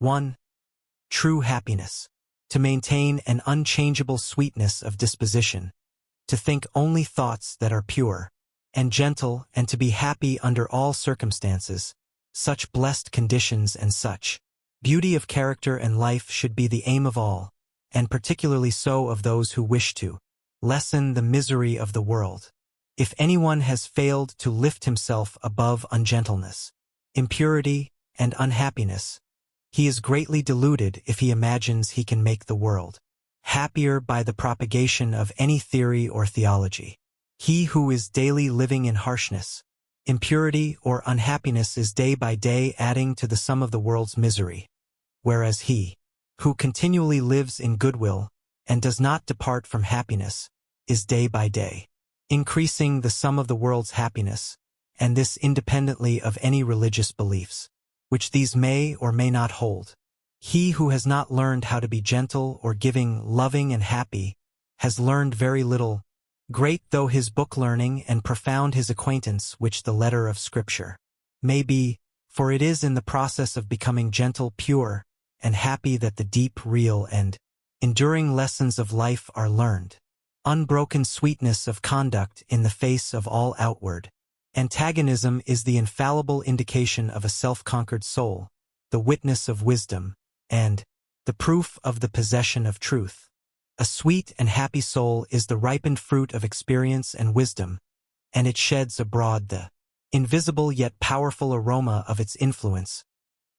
1. True happiness. To maintain an unchangeable sweetness of disposition, to think only thoughts that are pure and gentle, and to be happy under all circumstances, such blessed conditions and such beauty of character and life should be the aim of all, and particularly so of those who wish to lessen the misery of the world. If anyone has failed to lift himself above ungentleness, impurity, and unhappiness, he is greatly deluded if he imagines he can make the world happier by the propagation of any theory or theology. He who is daily living in harshness, impurity, or unhappiness is day by day adding to the sum of the world's misery, whereas he who continually lives in goodwill and does not depart from happiness is day by day increasing the sum of the world's happiness, and this independently of any religious beliefs, which these may or may not hold. He who has not learned how to be gentle or giving, loving and happy, has learned very little, great though his book learning and profound his acquaintance which the letter of Scripture may be, for it is in the process of becoming gentle, pure, and happy that the deep, real, and enduring lessons of life are learned. Unbroken sweetness of conduct in the face of all outward antagonism is the infallible indication of a self-conquered soul, the witness of wisdom, and the proof of the possession of truth. A sweet and happy soul is the ripened fruit of experience and wisdom, and it sheds abroad the invisible yet powerful aroma of its influence,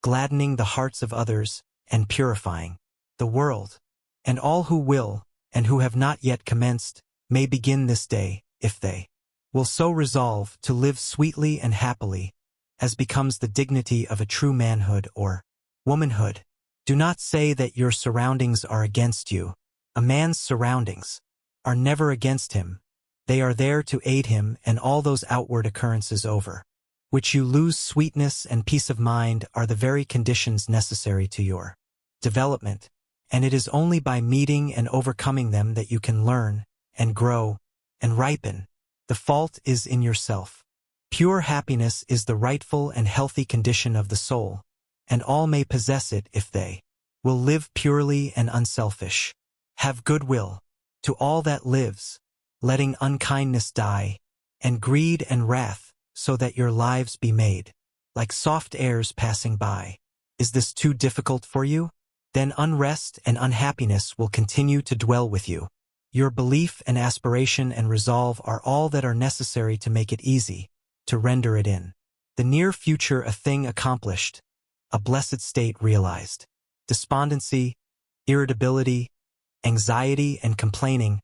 gladdening the hearts of others and purifying the world. And all who will, and who have not yet commenced, may begin this day, if they will so resolve, to live sweetly and happily, as becomes the dignity of a true manhood or womanhood. Do not say that your surroundings are against you. A man's surroundings are never against him. They are there to aid him, and all those outward occurrences over which you lose sweetness and peace of mind are the very conditions necessary to your development, and it is only by meeting and overcoming them that you can learn and grow and ripen. The fault is in yourself. Pure happiness is the rightful and healthy condition of the soul, and all may possess it if they will live purely and unselfish. Have goodwill to all that lives, letting unkindness die, and greed and wrath, so that your lives be made like soft airs passing by. Is this too difficult for you? Then unrest and unhappiness will continue to dwell with you. Your belief and aspiration and resolve are all that are necessary to make it easy, to render it in the near future a thing accomplished, a blessed state realized. Despondency, irritability, anxiety and complaining,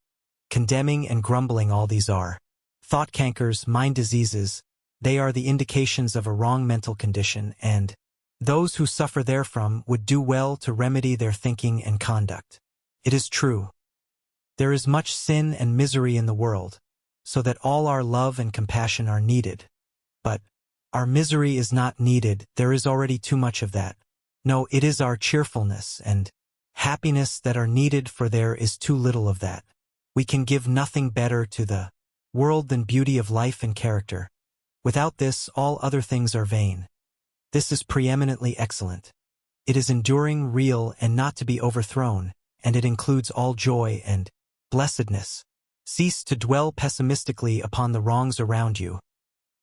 condemning and grumbling, all these are thought cankers, mind diseases. They are the indications of a wrong mental condition, and those who suffer therefrom would do well to remedy their thinking and conduct. It is true, there is much sin and misery in the world, so that all our love and compassion are needed. But our misery is not needed, there is already too much of that. No, it is our cheerfulness and happiness that are needed, for there is too little of that. We can give nothing better to the world than beauty of life and character. Without this, all other things are vain. This is preeminently excellent. It is enduring, real, and not to be overthrown, and it includes all joy and blessedness. Cease to dwell pessimistically upon the wrongs around you.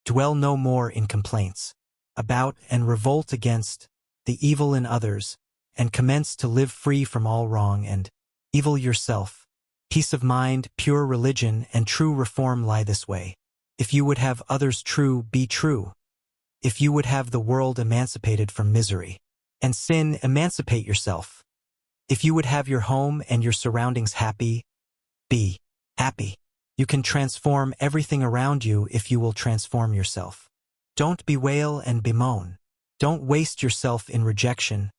Dwell no more in complaints about and revolt against the evil in others, and commence to live free from all wrong and evil yourself. Peace of mind, pure religion, and true reform lie this way. If you would have others true, be true. If you would have the world emancipated from misery and sin, emancipate yourself. If you would have your home and your surroundings happy, be happy. You can transform everything around you if you will transform yourself. Don't bewail and bemoan. Don't waste yourself in rejection,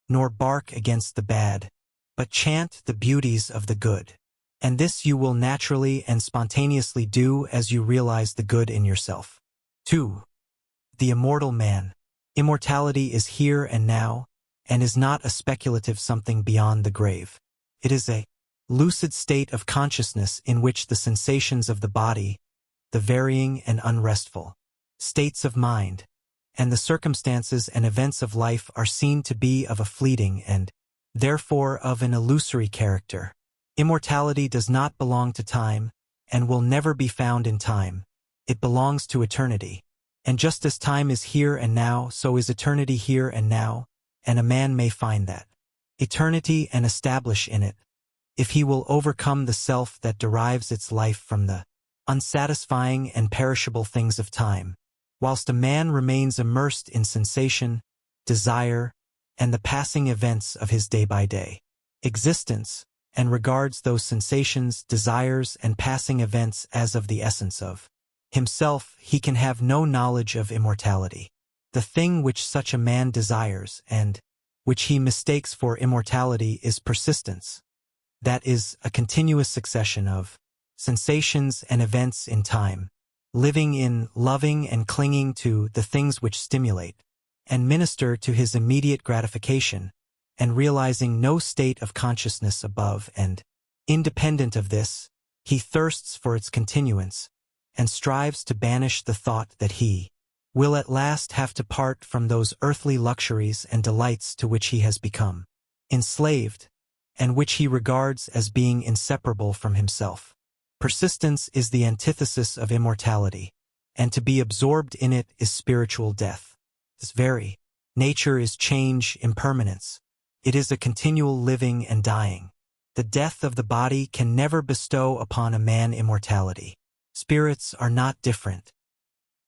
nor bark against the bad, but chant the beauties of the good. And this you will naturally and spontaneously do as you realize the good in yourself. 2. The immortal man. Immortality is here and now, and is not a speculative something beyond the grave. It is a lucid state of consciousness in which the sensations of the body, the varying and unrestful states of mind, and the circumstances and events of life are seen to be of a fleeting and, therefore, of an illusory character. Immortality does not belong to time, and will never be found in time. It belongs to eternity. And just as time is here and now, so is eternity here and now, and a man may find that eternity and establish in it, if he will overcome the self that derives its life from the unsatisfying and perishable things of time, whilst a man remains immersed in sensation, desire, and the passing events of his day-by-day existence, and regards those sensations, desires, and passing events as of the essence of himself, he can have no knowledge of immortality. The thing which such a man desires, and which he mistakes for immortality, is persistence. That is, a continuous succession of sensations and events in time, living in, loving and clinging to the things which stimulate and minister to his immediate gratification, and realizing no state of consciousness above and independent of this, he thirsts for its continuance, and strives to banish the thought that he will at last have to part from those earthly luxuries and delights to which he has become enslaved, and which he regards as being inseparable from himself. Persistence is the antithesis of immortality, and to be absorbed in it is spiritual death. Its very nature is change, impermanence. It is a continual living and dying. The death of the body can never bestow upon a man immortality. Spirits are not different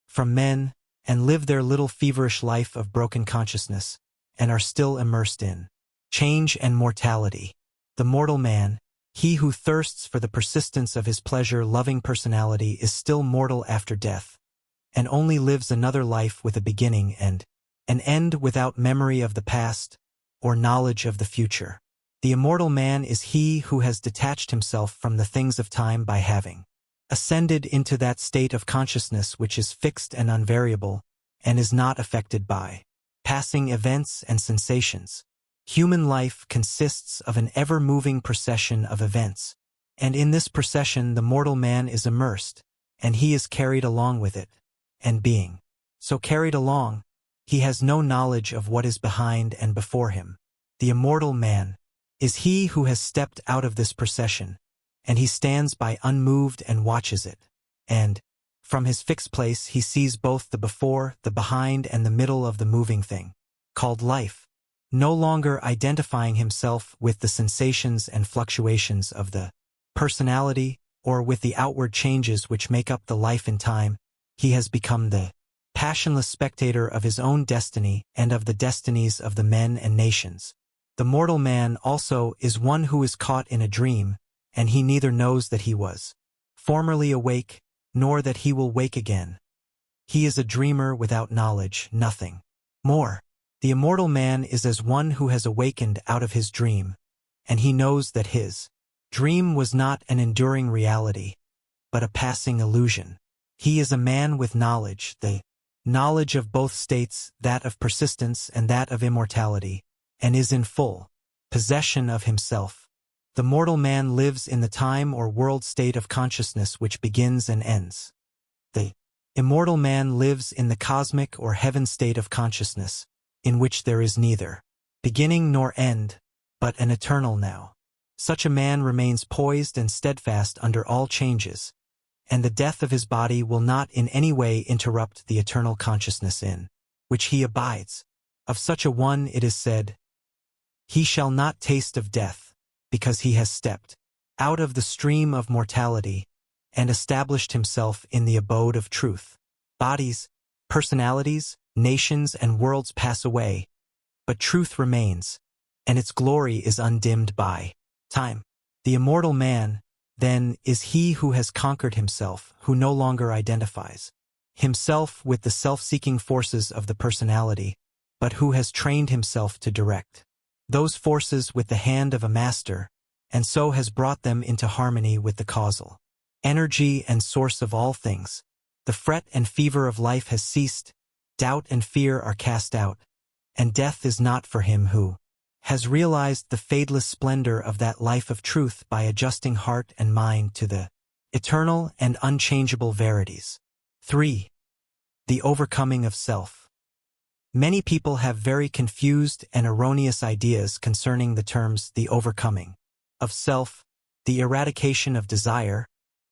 from men, and live their little feverish life of broken consciousness, and are still immersed in change and mortality. The mortal man, he who thirsts for the persistence of his pleasure-loving personality, is still mortal after death, and only lives another life with a beginning and an end, without memory of the past or knowledge of the future. The immortal man is he who has detached himself from the things of time by having ascended into that state of consciousness which is fixed and unvariable, and is not affected by passing events and sensations. Human life consists of an ever-moving procession of events, and in this procession the mortal man is immersed, and he is carried along with it, and being so carried along, he has no knowledge of what is behind and before him. The immortal man is he who has stepped out of this procession, and he stands by unmoved and watches it, and, from his fixed place, he sees both the before, the behind, and the middle of the moving thing, called life, no longer identifying himself with the sensations and fluctuations of the personality, or with the outward changes which make up the life in time. He has become the passionless spectator of his own destiny and of the destinies of the men and nations. The mortal man also is one who is caught in a dream, and he neither knows that he was formerly awake, nor that he will wake again. He is a dreamer without knowledge, nothing more. The immortal man is as one who has awakened out of his dream, and he knows that his dream was not an enduring reality, but a passing illusion. He is a man with knowledge, the knowledge of both states, that of persistence and that of immortality, and is in full possession of himself. The mortal man lives in the time or world state of consciousness which begins and ends. The immortal man lives in the cosmic or heaven state of consciousness, in which there is neither beginning nor end, but an eternal now. Such a man remains poised and steadfast under all changes, and the death of his body will not in any way interrupt the eternal consciousness in which he abides. Of such a one it is said, "He shall not taste of death, because he has stepped out of the stream of mortality and established himself in the abode of truth." Bodies, personalities, nations, and worlds pass away, but truth remains, and its glory is undimmed by time. The immortal man, then, is he who has conquered himself, who no longer identifies himself with the self-seeking forces of the personality, but who has trained himself to direct those forces with the hand of a master, and so has brought them into harmony with the causal energy and source of all things. The fret and fever of life has ceased, doubt and fear are cast out, and death is not for him who has realized the fadeless splendor of that life of truth by adjusting heart and mind to the eternal and unchangeable verities. 3. The overcoming of self. Many people have very confused and erroneous ideas concerning the terms the overcoming of self, the eradication of desire,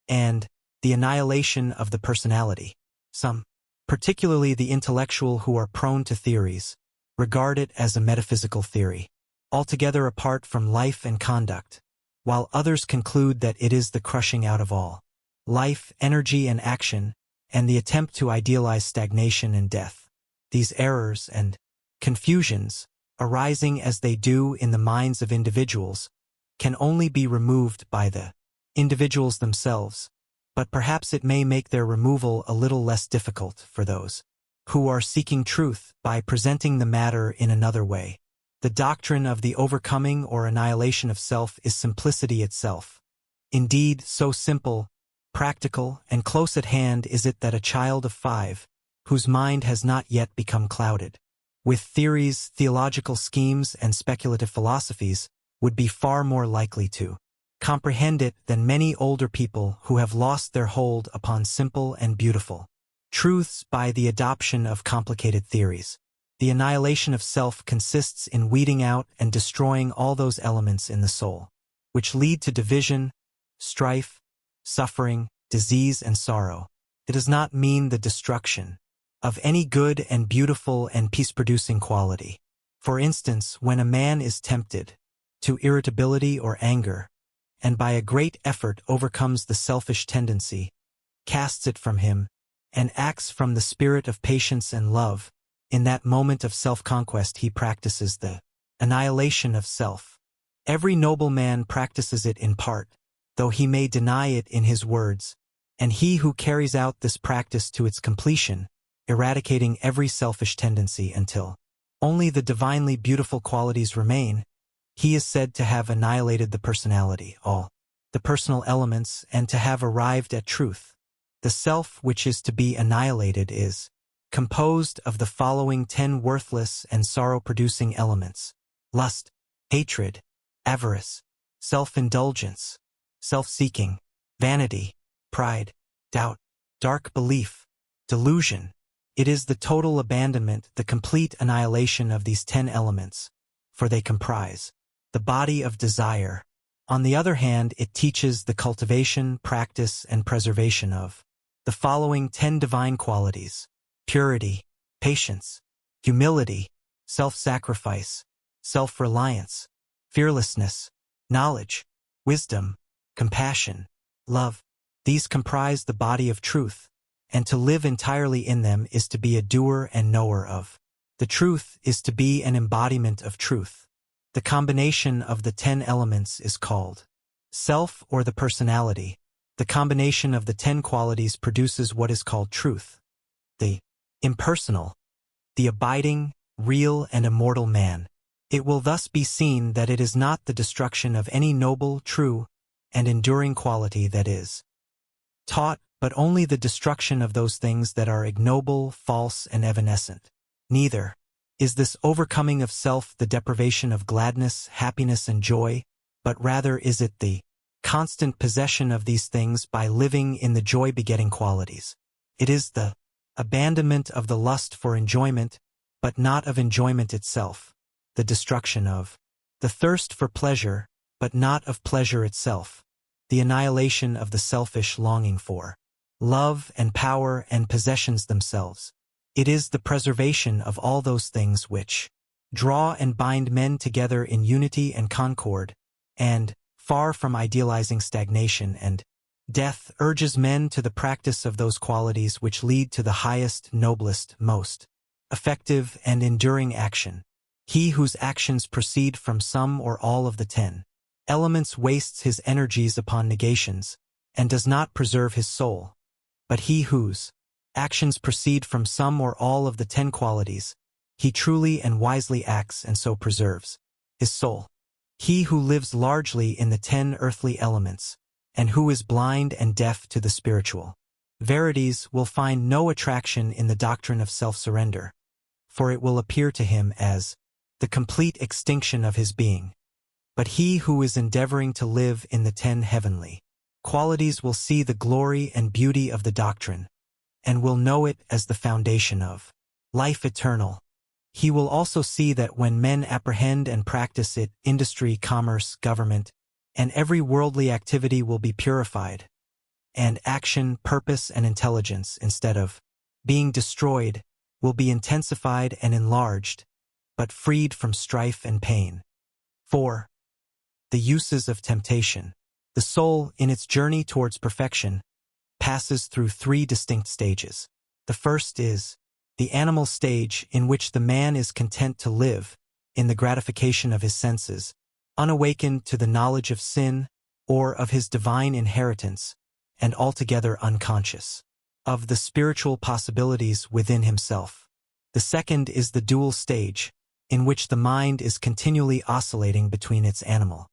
and the annihilation of the personality. Some, particularly the intellectual who are prone to theories, regard it as a metaphysical theory, altogether apart from life and conduct, while others conclude that it is the crushing out of all life, energy, and action, and the attempt to idealize stagnation and death. These errors and confusions, arising as they do in the minds of individuals, can only be removed by the individuals themselves, but perhaps it may make their removal a little less difficult for those who are seeking truth by presenting the matter in another way. The doctrine of the overcoming or annihilation of self is simplicity itself. Indeed, so simple, practical, and close at hand is it that a child of 5, whose mind has not yet become clouded with theories, theological schemes, and speculative philosophies, would be far more likely to comprehend it than many older people who have lost their hold upon simple and beautiful truths by the adoption of complicated theories. The annihilation of self consists in weeding out and destroying all those elements in the soul which lead to division, strife, suffering, disease, and sorrow. It does not mean the destruction of any good and beautiful and peace-producing quality. For instance, when a man is tempted to irritability or anger, and by a great effort overcomes the selfish tendency, casts it from him, and acts from the spirit of patience and love, in that moment of self-conquest he practices the annihilation of self. Every noble man practices it in part, though he may deny it in his words, and he who carries out this practice to its completion, eradicating every selfish tendency until only the divinely beautiful qualities remain, he is said to have annihilated the personality, all the personal elements, and to have arrived at truth. The self which is to be annihilated is composed of the following 10 worthless and sorrow-producing elements: lust, hatred, avarice, self-indulgence, self-seeking, vanity, pride, doubt, dark belief, delusion. It is the total abandonment, the complete annihilation of these 10 elements, for they comprise the body of desire. On the other hand, it teaches the cultivation, practice, and preservation of the following 10 divine qualities: purity, patience, humility, self-sacrifice, self-reliance, fearlessness, knowledge, wisdom, compassion, love. These comprise the body of truth, and to live entirely in them is to be a doer and knower of the truth, is to be an embodiment of truth. The combination of the 10 elements is called self or the personality. The combination of the 10 qualities produces what is called truth, the impersonal, the abiding, real, and immortal man. It will thus be seen that it is not the destruction of any noble, true, and enduring quality that is taught, but only the destruction of those things that are ignoble, false, and evanescent. Neither is this overcoming of self the deprivation of gladness, happiness, and joy, but rather is it the constant possession of these things by living in the joy-begetting qualities. It is the abandonment of the lust for enjoyment, but not of enjoyment itself, the destruction of the thirst for pleasure, but not of pleasure itself, the annihilation of the selfish longing for love and power and possessions themselves. It is the preservation of all those things which draw and bind men together in unity and concord, and, far from idealizing stagnation and death, urges men to the practice of those qualities which lead to the highest, noblest, most effective, and enduring action. He whose actions proceed from some or all of the 10 elements wastes his energies upon negations, and does not preserve his soul. But he whose actions proceed from some or all of the 10 qualities, he truly and wisely acts and so preserves his soul. He who lives largely in the 10 earthly elements, and who is blind and deaf to the spiritual verities, will find no attraction in the doctrine of self-surrender, for it will appear to him as the complete extinction of his being. But he who is endeavoring to live in the 10 heavenly qualities will see the glory and beauty of the doctrine, and will know it as the foundation of life eternal. he will also see that when men apprehend and practice it, industry, commerce, government, and every worldly activity will be purified, and action, purpose, and intelligence, instead of being destroyed, will be intensified and enlarged, but freed from strife and pain. 4. The uses of temptation. The soul, in its journey towards perfection, passes through 3 distinct stages. The first is the animal stage, in which the man is content to live in the gratification of his senses, unawakened to the knowledge of sin or of his divine inheritance, and altogether unconscious of the spiritual possibilities within himself. The second is the dual stage, in which the mind is continually oscillating between its animal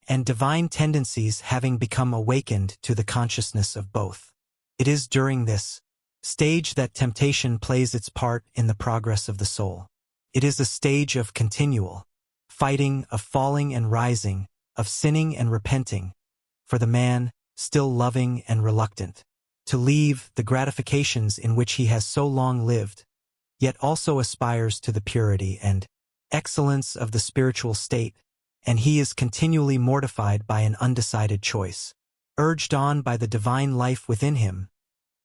and divine tendencies, having become awakened to the consciousness of both. It is during this stage that temptation plays its part in the progress of the soul. It is a stage of continual fighting, of falling and rising, of sinning and repenting, for the man, still loving and reluctant to leave the gratifications in which he has so long lived, yet also aspires to the purity and excellence of the spiritual state, and he is continually mortified by an undecided choice. Urged on by the divine life within him,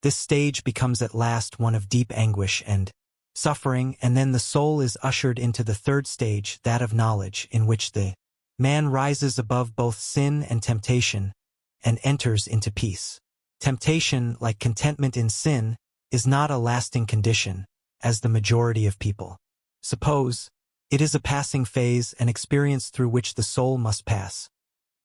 this stage becomes at last one of deep anguish and suffering, and then the soul is ushered into the third stage, that of knowledge, in which the man rises above both sin and temptation and enters into peace. Temptation, like contentment in sin, is not a lasting condition, as the majority of people suppose. It is a passing phase, an experience through which the soul must pass.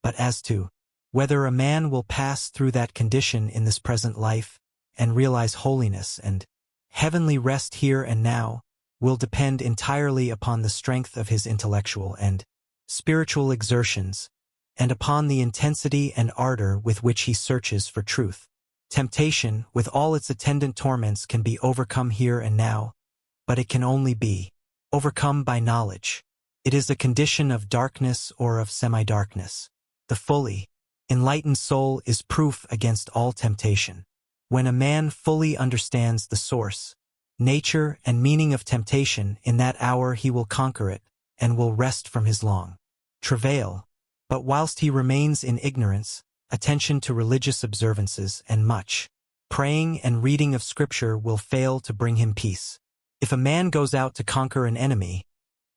But as to whether a man will pass through that condition in this present life and realize holiness and heavenly rest here and now, will depend entirely upon the strength of his intellectual and spiritual exertions, and upon the intensity and ardor with which he searches for truth. Temptation, with all its attendant torments, can be overcome here and now, but it can only be overcome by knowledge. It is a condition of darkness or of semi-darkness. The fully enlightened soul is proof against all temptation. When a man fully understands the source, nature, and meaning of temptation, in that hour he will conquer it, and will rest from his long travail. But whilst he remains in ignorance, attention to religious observances and much praying and reading of Scripture will fail to bring him peace. If a man goes out to conquer an enemy,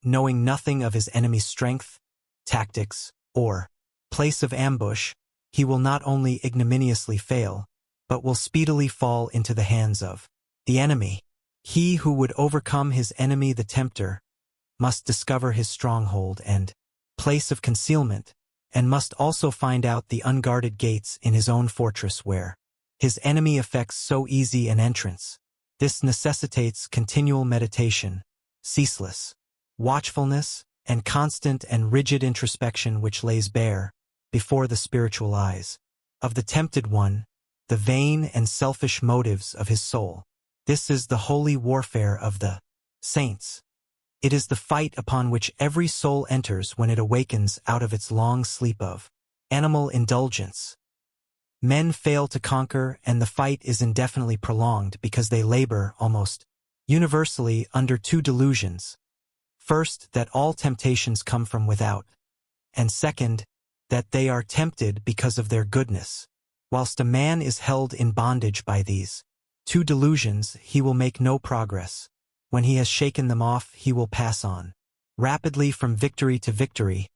knowing nothing of his enemy's strength, tactics, or place of ambush, he will not only ignominiously fail, but will speedily fall into the hands of the enemy. He who would overcome his enemy, the tempter, must discover his stronghold and place of concealment, and must also find out the unguarded gates in his own fortress where his enemy effects so easy an entrance. This necessitates continual meditation, ceaseless watchfulness, and constant and rigid introspection, which lays bare, before the spiritual eyes of the tempted one, the vain and selfish motives of his soul. This is the holy warfare of the saints. It is the fight upon which every soul enters when it awakens out of its long sleep of animal indulgence. Men fail to conquer, and the fight is indefinitely prolonged because they labor almost universally under 2 delusions. First, that all temptations come from without, and second, that they are tempted because of their goodness. Whilst a man is held in bondage by these 2 delusions, he will make no progress. When he has shaken them off, he will pass on rapidly from victory to victory,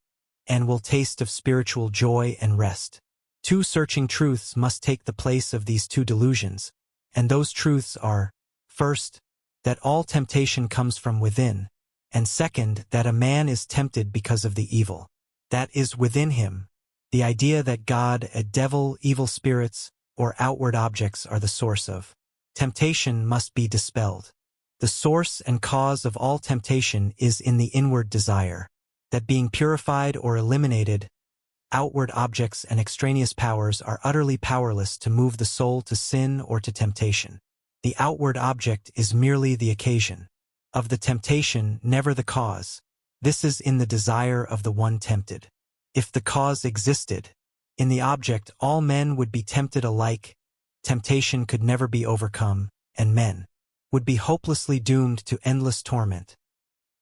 and will taste of spiritual joy and rest. 2 searching truths must take the place of these 2 delusions, and those truths are, first, that all temptation comes from within, and second, that a man is tempted because of the evil that is within him. The idea that God, a devil, evil spirits, or outward objects are the source of temptation must be dispelled. The source and cause of all temptation is in the inward desire, that being purified or eliminated, outward objects and extraneous powers are utterly powerless to move the soul to sin or to temptation. The outward object is merely the occasion of the temptation, never the cause. This is in the desire of the one tempted. If the cause existed in the object, all men would be tempted alike, temptation could never be overcome, and men would be hopelessly doomed to endless torment.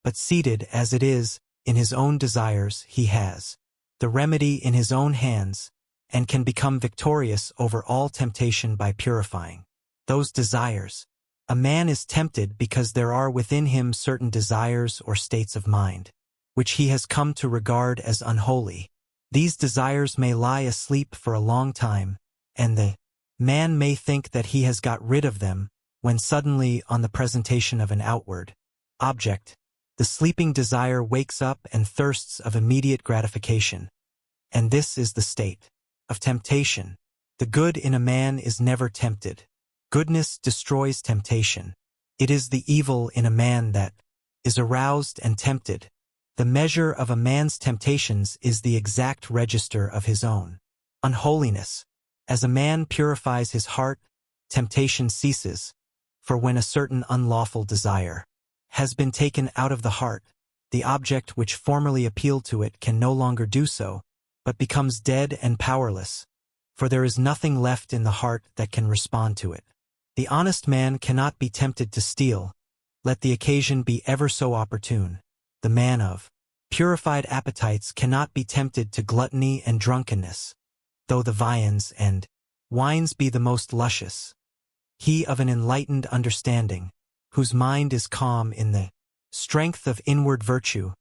but seated as it is, in his own desires, he has the remedy in his own hands, and can become victorious over all temptation by purifying those desires. A man is tempted because there are within him certain desires or states of mind, which he has come to regard as unholy. These desires may lie asleep for a long time, and the man may think that he has got rid of them, when suddenly, on the presentation of an outward object, the sleeping desire wakes up and thirsts of immediate gratification. And this is the state of temptation. The good in a man is never tempted. Goodness destroys temptation. It is the evil in a man that is aroused and tempted. The measure of a man's temptations is the exact register of his own unholiness. As a man purifies his heart, temptation ceases, for when a certain unlawful desire has been taken out of the heart, the object which formerly appealed to it can no longer do so, but becomes dead and powerless, for there is nothing left in the heart that can respond to it. The honest man cannot be tempted to steal, let the occasion be ever so opportune. The man of purified appetites cannot be tempted to gluttony and drunkenness, though the viands and wines be the most luscious. He of an enlightened understanding, whose mind is calm in the strength of inward virtue,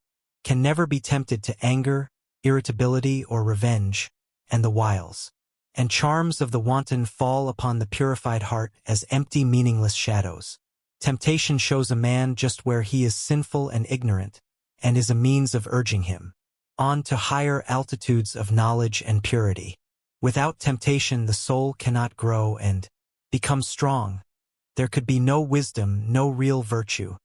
can never be tempted to anger, irritability, or revenge, and the wiles and charms of the wanton fall upon the purified heart as empty, meaningless shadows. Temptation shows a man just where he is sinful and ignorant, and is a means of urging him on to higher altitudes of knowledge and purity. Without temptation the soul cannot grow and become strong. There could be no wisdom, no real virtue.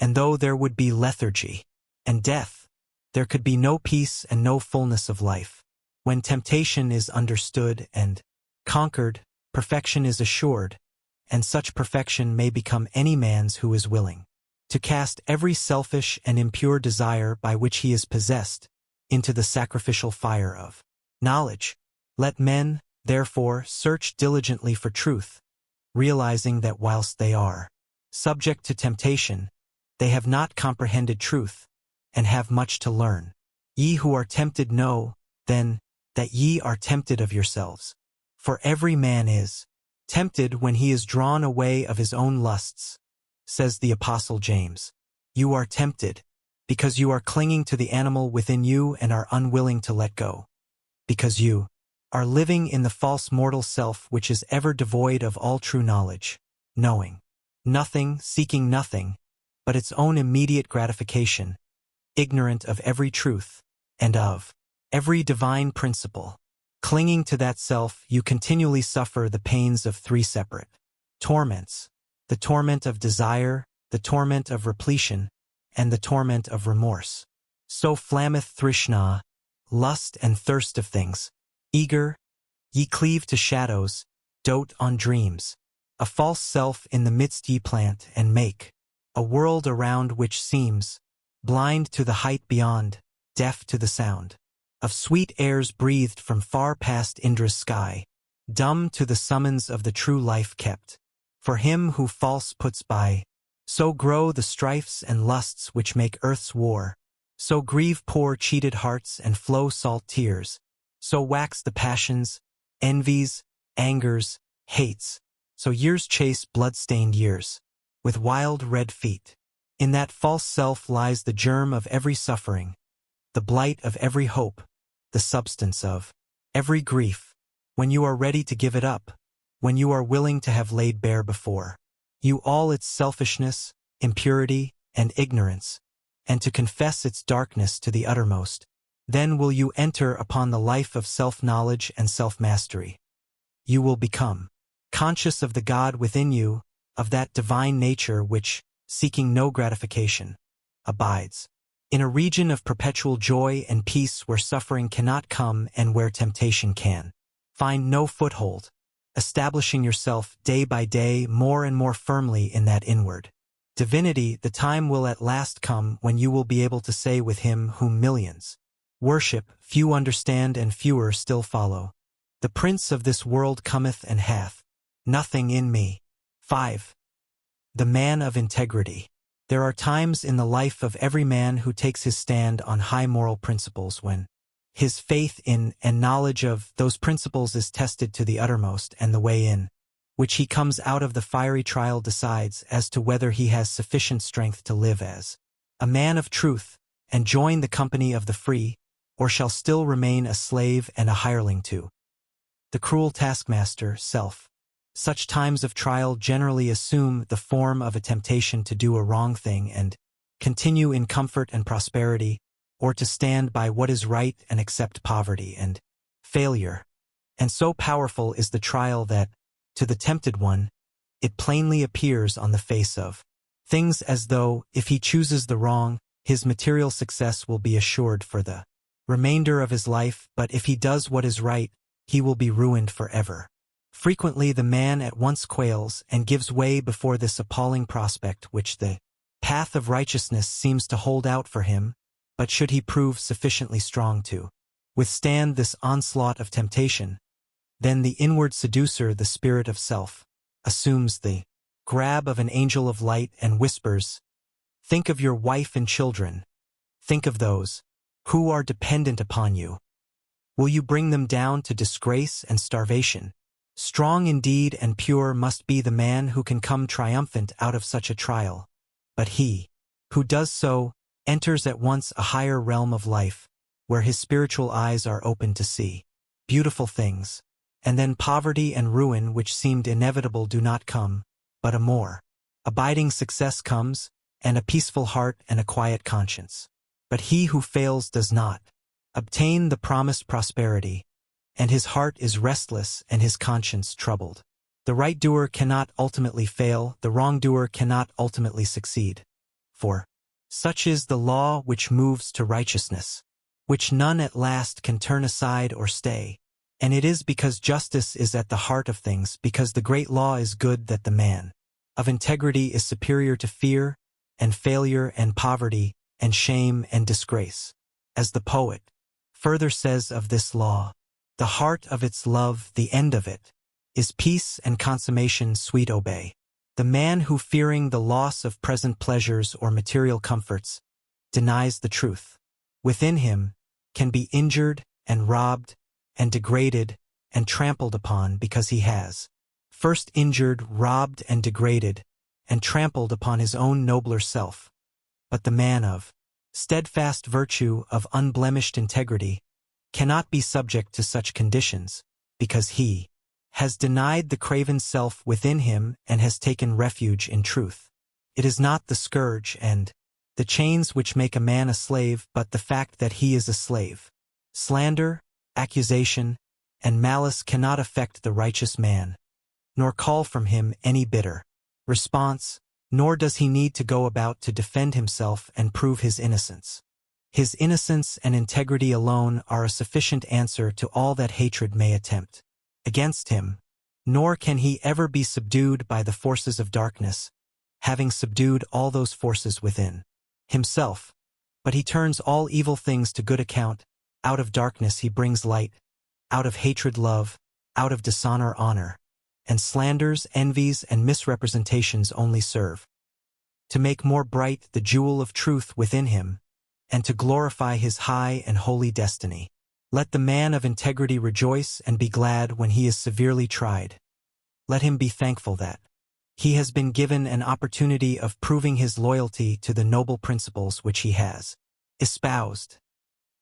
And though there would be lethargy and death, there could be no peace and no fullness of life. When temptation is understood and conquered, perfection is assured, and such perfection may become any man's who is willing to cast every selfish and impure desire by which he is possessed into the sacrificial fire of knowledge. Let men, therefore, search diligently for truth, realizing that whilst they are subject to temptation, they have not comprehended truth, and have much to learn. Ye who are tempted know, then, that ye are tempted of yourselves. For every man is tempted when he is drawn away of his own lusts, says the Apostle James. You are tempted, because you are clinging to the animal within you and are unwilling to let go. Because you are living in the false mortal self which is ever devoid of all true knowledge, knowing nothing, seeking nothing, but its own immediate gratification, ignorant of every truth, and of every divine principle. Clinging to that self, you continually suffer the pains of three separate torments: the torment of desire, the torment of repletion, and the torment of remorse. So flammeth Thrishna, lust and thirst of things. Eager, ye cleave to shadows, dote on dreams. A false self in the midst ye plant and make, a world around which seems blind to the height beyond, deaf to the sound of sweet airs breathed from far past Indra's sky, dumb to the summons of the true life kept. For him who false puts by, so grow the strifes and lusts which make earth's war, so grieve poor cheated hearts and flow salt tears, so wax the passions, envies, angers, hates, so years chase blood-stained years, with wild red feet. In that false self lies the germ of every suffering, the blight of every hope, the substance of every grief. When you are ready to give it up, when you are willing to have laid bare before you all its selfishness, impurity, and ignorance, and to confess its darkness to the uttermost, then will you enter upon the life of self-knowledge and self-mastery. You will become conscious of the God within you, of that divine nature which, seeking no gratification, abides in a region of perpetual joy and peace where suffering cannot come and where temptation can find no foothold, establishing yourself day by day more and more firmly in that inward divinity. The time will at last come when you will be able to say with him whom millions worship, few understand and fewer still follow, the prince of this world cometh and hath nothing in me. 5. The man of integrity. There are times in the life of every man who takes his stand on high moral principles when his faith in and knowledge of those principles is tested to the uttermost, and the way in which he comes out of the fiery trial decides as to whether he has sufficient strength to live as a man of truth and join the company of the free, or shall still remain a slave and a hireling to the cruel taskmaster, self. Such times of trial generally assume the form of a temptation to do a wrong thing and continue in comfort and prosperity, or to stand by what is right and accept poverty and failure. And so powerful is the trial that, to the tempted one, it plainly appears on the face of things as though, if he chooses the wrong, his material success will be assured for the remainder of his life, but if he does what is right, he will be ruined forever. Frequently the man at once quails and gives way before this appalling prospect which the path of righteousness seems to hold out for him, but should he prove sufficiently strong to withstand this onslaught of temptation, then the inward seducer, the spirit of self, assumes the grab of an angel of light and whispers, "Think of your wife and children. Think of those who are dependent upon you. Will you bring them down to disgrace and starvation? Strong indeed and pure must be the man who can come triumphant out of such a trial, but he who does so enters at once a higher realm of life, where his spiritual eyes are open to see beautiful things, and then poverty and ruin which seemed inevitable do not come, but a more abiding success comes, and a peaceful heart and a quiet conscience. But he who fails does not obtain the promised prosperity, and his heart is restless and his conscience troubled. The right doer cannot ultimately fail, the wrongdoer cannot ultimately succeed. For such is the law which moves to righteousness, which none at last can turn aside or stay. And it is because justice is at the heart of things, because the great law is good, that the man of integrity is superior to fear and failure and poverty and shame and disgrace. As the poet further says of this law, "The heart of its love, the end of it, is peace and consummation sweet obey." The man who, fearing the loss of present pleasures or material comforts, denies the truth within him, can be injured and robbed and degraded and trampled upon, because he has first injured, robbed, and degraded, and trampled upon his own nobler self. But the man of steadfast virtue, of unblemished integrity, cannot be subject to such conditions, because he has denied the craven self within him and has taken refuge in truth. It is not the scourge and the chains which make a man a slave, but the fact that he is a slave. Slander, accusation, and malice cannot affect the righteous man, nor call from him any bitter response, nor does he need to go about to defend himself and prove his innocence. His innocence and integrity alone are a sufficient answer to all that hatred may attempt against him, nor can he ever be subdued by the forces of darkness, having subdued all those forces within himself. But he turns all evil things to good account. Out of darkness he brings light, out of hatred love, out of dishonor honor, and slanders, envies, and misrepresentations only serve to make more bright the jewel of truth within him, and to glorify his high and holy destiny. Let the man of integrity rejoice and be glad when he is severely tried. Let him be thankful that he has been given an opportunity of proving his loyalty to the noble principles which he has espoused.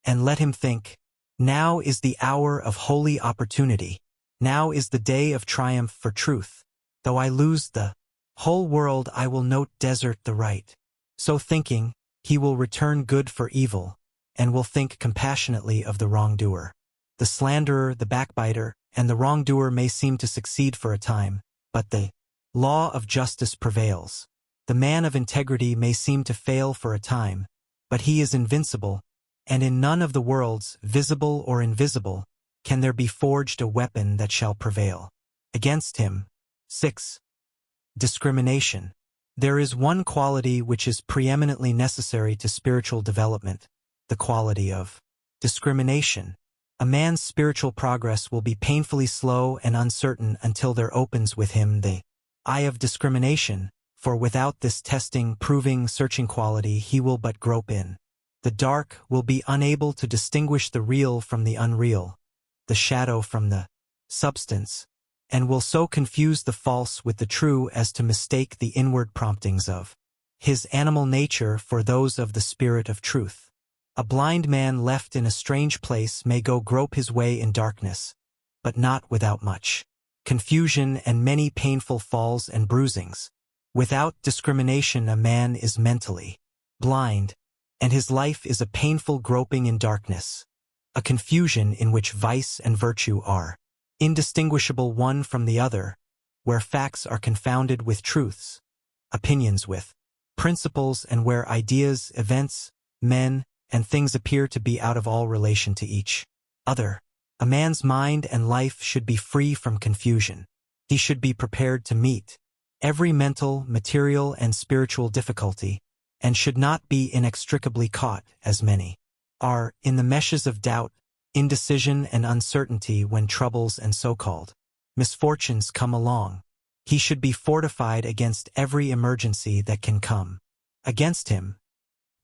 And let him think, now is the hour of holy opportunity. Now is the day of triumph for truth. Though I lose the whole world, I will not desert the right. So thinking, he will return good for evil, and will think compassionately of the wrongdoer. The slanderer, the backbiter, and the wrongdoer may seem to succeed for a time, but the law of justice prevails. The man of integrity may seem to fail for a time, but he is invincible, and in none of the worlds, visible or invisible, can there be forged a weapon that shall prevail against him. 6. Discrimination. There is one quality which is preeminently necessary to spiritual development, the quality of discrimination. A man's spiritual progress will be painfully slow and uncertain until there opens with him the eye of discrimination, for without this testing, proving, searching quality he will but grope in. The dark will be unable to distinguish the real from the unreal, the shadow from the substance, and will so confuse the false with the true as to mistake the inward promptings of his animal nature for those of the spirit of truth. A blind man left in a strange place may go grope his way in darkness, but not without much confusion and many painful falls and bruisings. Without discrimination a man is mentally blind, and his life is a painful groping in darkness, a confusion in which vice and virtue are indistinguishable one from the other, where facts are confounded with truths, opinions with principles, and where ideas, events, men, and things appear to be out of all relation to each other. A man's mind and life should be free from confusion. He should be prepared to meet every mental, material, and spiritual difficulty, and should not be inextricably caught, as many are, in the meshes of doubt, indecision, and uncertainty when troubles and so-called misfortunes come along. He should be fortified against every emergency that can come against him,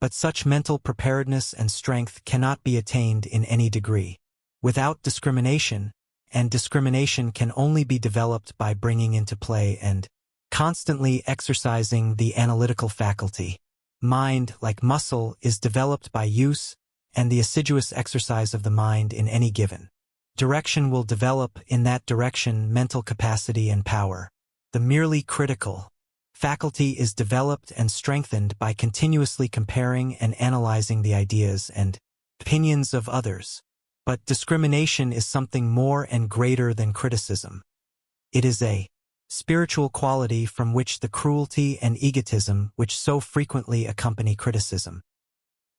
but such mental preparedness and strength cannot be attained in any degree without discrimination, and discrimination can only be developed by bringing into play and constantly exercising the analytical faculty. Mind, like muscle, is developed by use and the assiduous exercise of the mind in any given direction will develop in that direction mental capacity and power. The merely critical faculty is developed and strengthened by continuously comparing and analyzing the ideas and opinions of others. But discrimination is something more and greater than criticism. It is a spiritual quality from which the cruelty and egotism which so frequently accompany criticism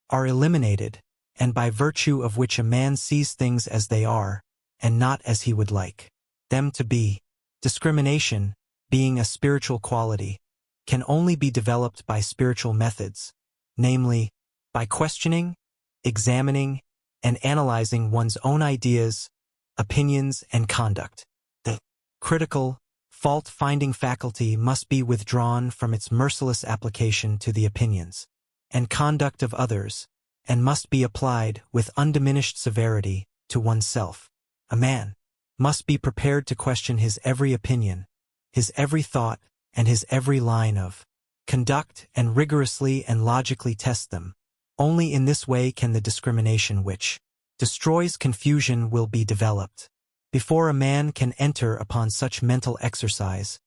are eliminated, and by virtue of which a man sees things as they are, and not as he would like them to be. Discrimination, being a spiritual quality, can only be developed by spiritual methods, namely, by questioning, examining, and analyzing one's own ideas, opinions, and conduct. The critical, fault-finding faculty must be withdrawn from its merciless application to the opinions and conduct of others, and must be applied with undiminished severity to oneself. A man must be prepared to question his every opinion, his every thought, and his every line of conduct, and rigorously and logically test them. Only in this way can the discrimination which destroys confusion will be developed. Before a man can enter upon such mental exercise,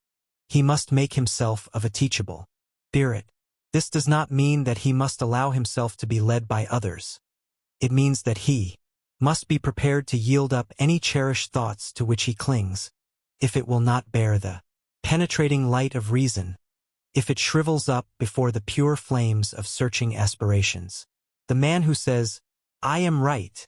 he must make himself of a teachable spirit. This does not mean that he must allow himself to be led by others. It means that he must be prepared to yield up any cherished thoughts to which he clings, if it will not bear the penetrating light of reason, if it shrivels up before the pure flames of searching aspirations. The man who says, "I am right,"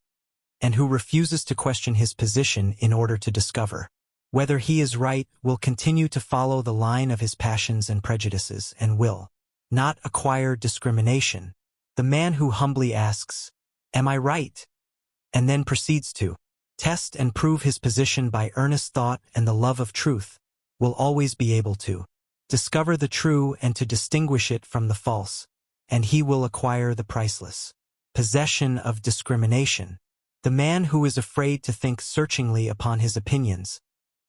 and who refuses to question his position in order to discover whether he is right, will continue to follow the line of his passions and prejudices, and will not acquire discrimination. The man who humbly asks, "Am I right?" and then proceeds to test and prove his position by earnest thought and the love of truth, will always be able to discover the true and to distinguish it from the false, and he will acquire the priceless possession of discrimination. The man who is afraid to think searchingly upon his opinions,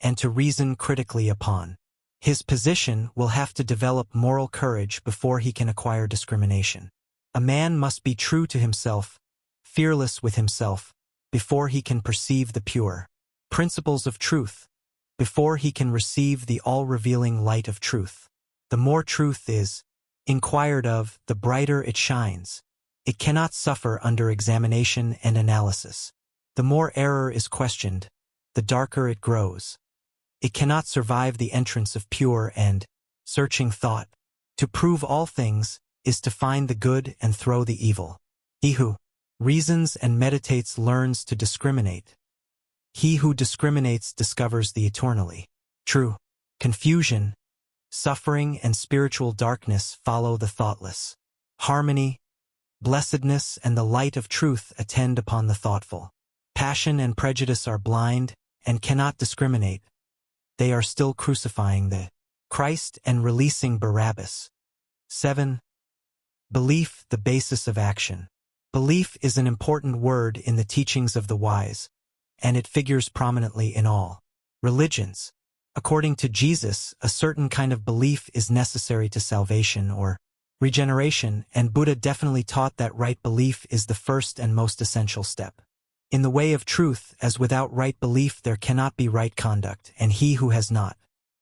and to reason critically upon his position, will have to develop moral courage before he can acquire discrimination. A man must be true to himself, fearless with himself, before he can perceive the pure principles of truth, before he can receive the all-revealing light of truth. The more truth is inquired of, the brighter it shines. It cannot suffer under examination and analysis. The more error is questioned, the darker it grows. It cannot survive the entrance of pure and searching thought. To prove all things is to find the good and throw the evil. He who reasons and meditates learns to discriminate. He who discriminates discovers the eternally true. Confusion, suffering, and spiritual darkness follow the thoughtless. Harmony, blessedness, and the light of truth attend upon the thoughtful. Passion and prejudice are blind and cannot discriminate. They are still crucifying the Christ and releasing Barabbas. 7. Belief, the basis of action. Belief is an important word in the teachings of the wise, and it figures prominently in all religions. According to Jesus, a certain kind of belief is necessary to salvation or regeneration, and Buddha definitely taught that right belief is the first and most essential step. In the way of truth, as without right belief there cannot be right conduct, and he who has not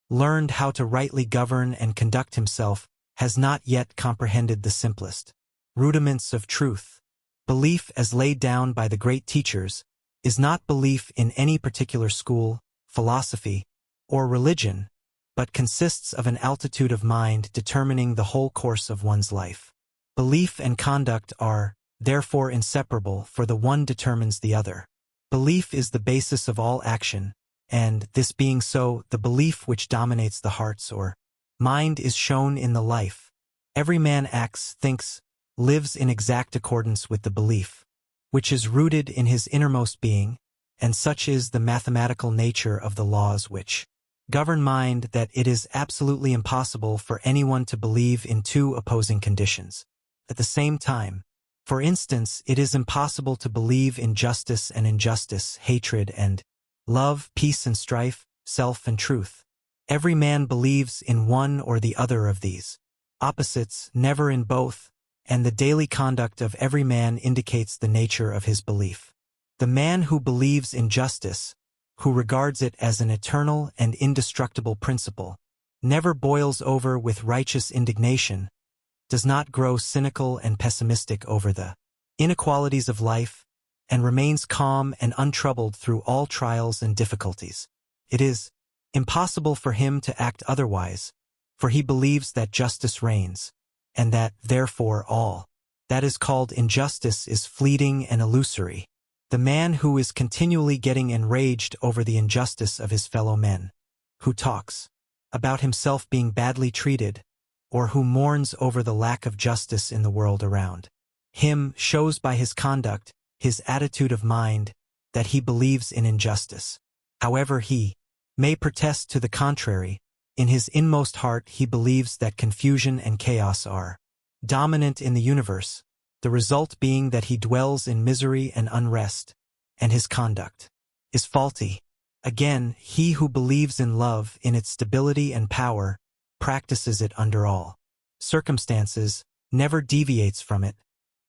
learned how to rightly govern and conduct himself has not yet comprehended the simplest rudiments of truth. Belief, as laid down by the great teachers, is not belief in any particular school, philosophy, or religion, but consists of an altitude of mind determining the whole course of one's life. Belief and conduct are, therefore, inseparable, for the one determines the other. Belief is the basis of all action, and, this being so, the belief which dominates the hearts or mind is shown in the life. Every man acts, thinks, lives in exact accordance with the belief, which is rooted in his innermost being, and such is the mathematical nature of the laws which govern mind that it is absolutely impossible for anyone to believe in two opposing conditions at the same time. For instance, it is impossible to believe in justice and injustice, hatred and love, peace and strife, self and truth. Every man believes in one or the other of these opposites, never in both, and the daily conduct of every man indicates the nature of his belief. The man who believes in justice, who regards it as an eternal and indestructible principle, never boils over with righteous indignation, does not grow cynical and pessimistic over the inequalities of life, and remains calm and untroubled through all trials and difficulties. It is impossible for him to act otherwise, for he believes that justice reigns, and that, therefore, all that is called injustice is fleeting and illusory. The man who is continually getting enraged over the injustice of his fellow men, who talks about himself being badly treated, or who mourns over the lack of justice in the world around him, shows by his conduct, his attitude of mind, that he believes in injustice. However he may protest to the contrary, in his inmost heart he believes that confusion and chaos are dominant in the universe, the result being that he dwells in misery and unrest, and his conduct is faulty. Again, he who believes in love, in its stability and power, practices it under all circumstances, never deviates from it,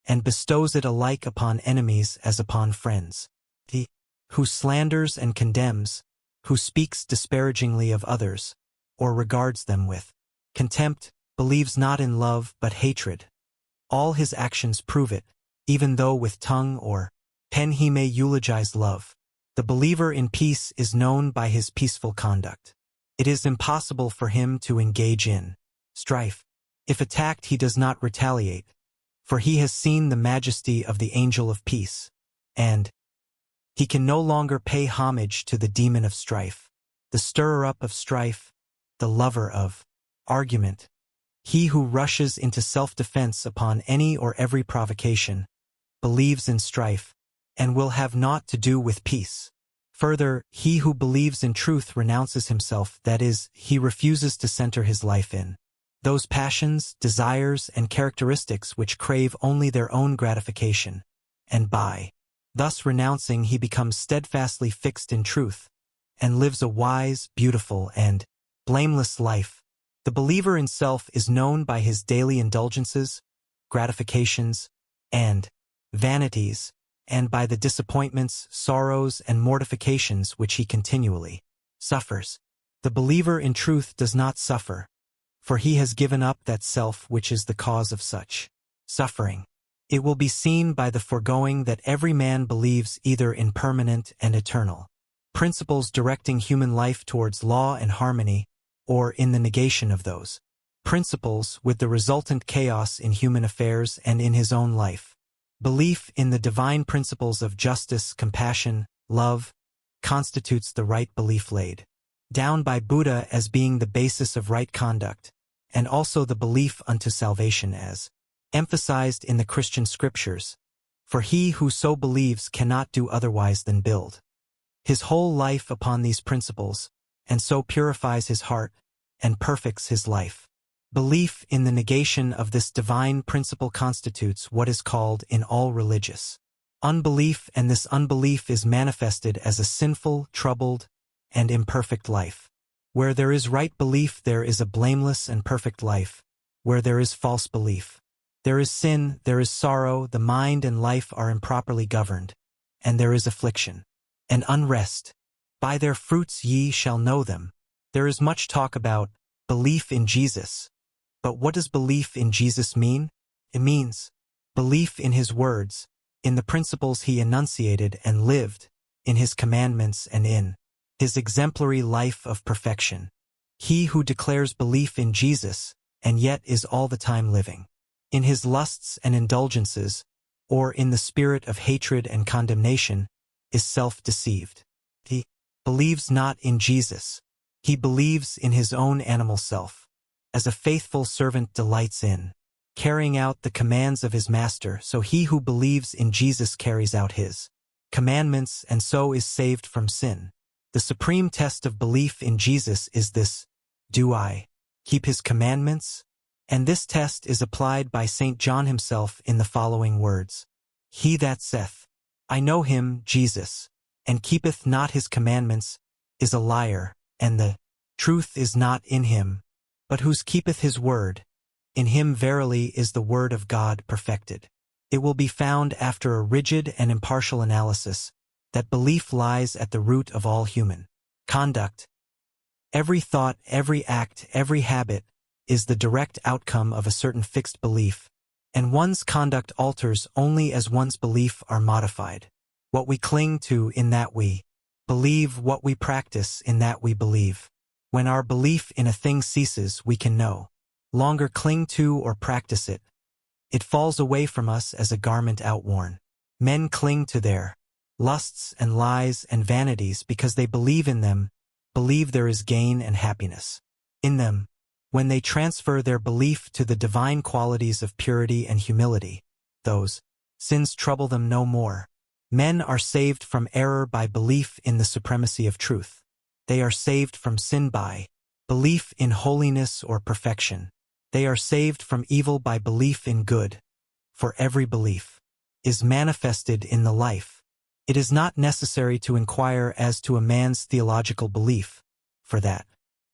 and bestows it alike upon enemies as upon friends. He who slanders and condemns, who speaks disparagingly of others, or regards them with contempt, believes not in love but hatred. All his actions prove it, even though with tongue or pen he may eulogize love. The believer in peace is known by his peaceful conduct. It is impossible for him to engage in strife. If attacked, he does not retaliate, for he has seen the majesty of the angel of peace, and he can no longer pay homage to the demon of strife, the stirrer-up of strife, the lover of argument. He who rushes into self-defense upon any or every provocation believes in strife, and will have naught to do with peace. Further, he who believes in truth renounces himself, that is, he refuses to center his life in those passions, desires, and characteristics which crave only their own gratification, and by thus renouncing he becomes steadfastly fixed in truth, and lives a wise, beautiful, and blameless life. The believer in self is known by his daily indulgences, gratifications, and vanities, and by the disappointments, sorrows, and mortifications which he continually suffers. The believer in truth does not suffer, for he has given up that self which is the cause of such suffering. It will be seen by the foregoing that every man believes either in permanent and eternal principles directing human life towards law and harmony, or in the negation of those principles with the resultant chaos in human affairs and in his own life. Belief in the divine principles of justice, compassion, love, constitutes the right belief laid down by Buddha as being the basis of right conduct, and also the belief unto salvation as emphasized in the Christian scriptures, for he who so believes cannot do otherwise than build his whole life upon these principles, and so purifies his heart, and perfects his life. Belief in the negation of this divine principle constitutes what is called in all religious unbelief, and this unbelief is manifested as a sinful, troubled, and imperfect life. Where there is right belief, there is a blameless and perfect life. Where there is false belief, there is sin, there is sorrow, the mind and life are improperly governed, and there is affliction and unrest. By their fruits ye shall know them. There is much talk about belief in Jesus. But what does belief in Jesus mean? It means belief in his words, in the principles he enunciated and lived, in his commandments and in his exemplary life of perfection. He who declares belief in Jesus, and yet is all the time living in his lusts and indulgences, or in the spirit of hatred and condemnation, is self-deceived. He believes not in Jesus. He believes in his own animal self. As a faithful servant delights in carrying out the commands of his master, so he who believes in Jesus carries out his commandments and so is saved from sin. The supreme test of belief in Jesus is this: do I keep his commandments? And this test is applied by St. John himself in the following words: He that saith, I know him, Jesus, and keepeth not his commandments, is a liar, and the truth is not in him. But whose keepeth his word, in him verily is the word of God perfected. It will be found after a rigid and impartial analysis that belief lies at the root of all human conduct. Every thought, every act, every habit is the direct outcome of a certain fixed belief, and one's conduct alters only as one's belief are modified. What we cling to, in that we believe; what we practice, in that we believe. When our belief in a thing ceases, we can no longer cling to or practice it. It falls away from us as a garment outworn. Men cling to their lusts and lies and vanities because they believe in them, believe there is gain and happiness in them. When they transfer their belief to the divine qualities of purity and humility, those sins trouble them no more. Men are saved from error by belief in the supremacy of truth. They are saved from sin by belief in holiness or perfection. They are saved from evil by belief in good. For every belief is manifested in the life. It is not necessary to inquire as to a man's theological belief, for that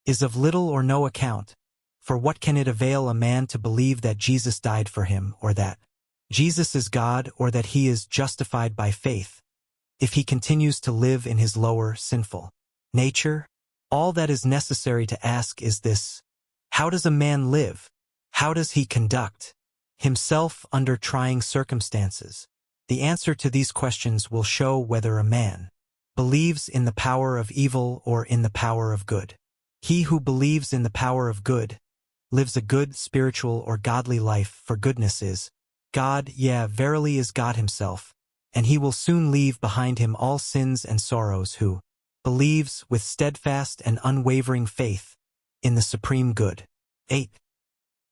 is of little or no account. For what can it avail a man to believe that Jesus died for him, or that Jesus is God, or that he is justified by faith, if he continues to live in his lower, sinful nature? All that is necessary to ask is this: how does a man live? How does he conduct himself under trying circumstances? The answer to these questions will show whether a man believes in the power of evil or in the power of good. He who believes in the power of good lives a good, spiritual, or godly life, for goodness is God, verily is God himself, and he will soon leave behind him all sins and sorrows who believes with steadfast and unwavering faith in the supreme good. 8.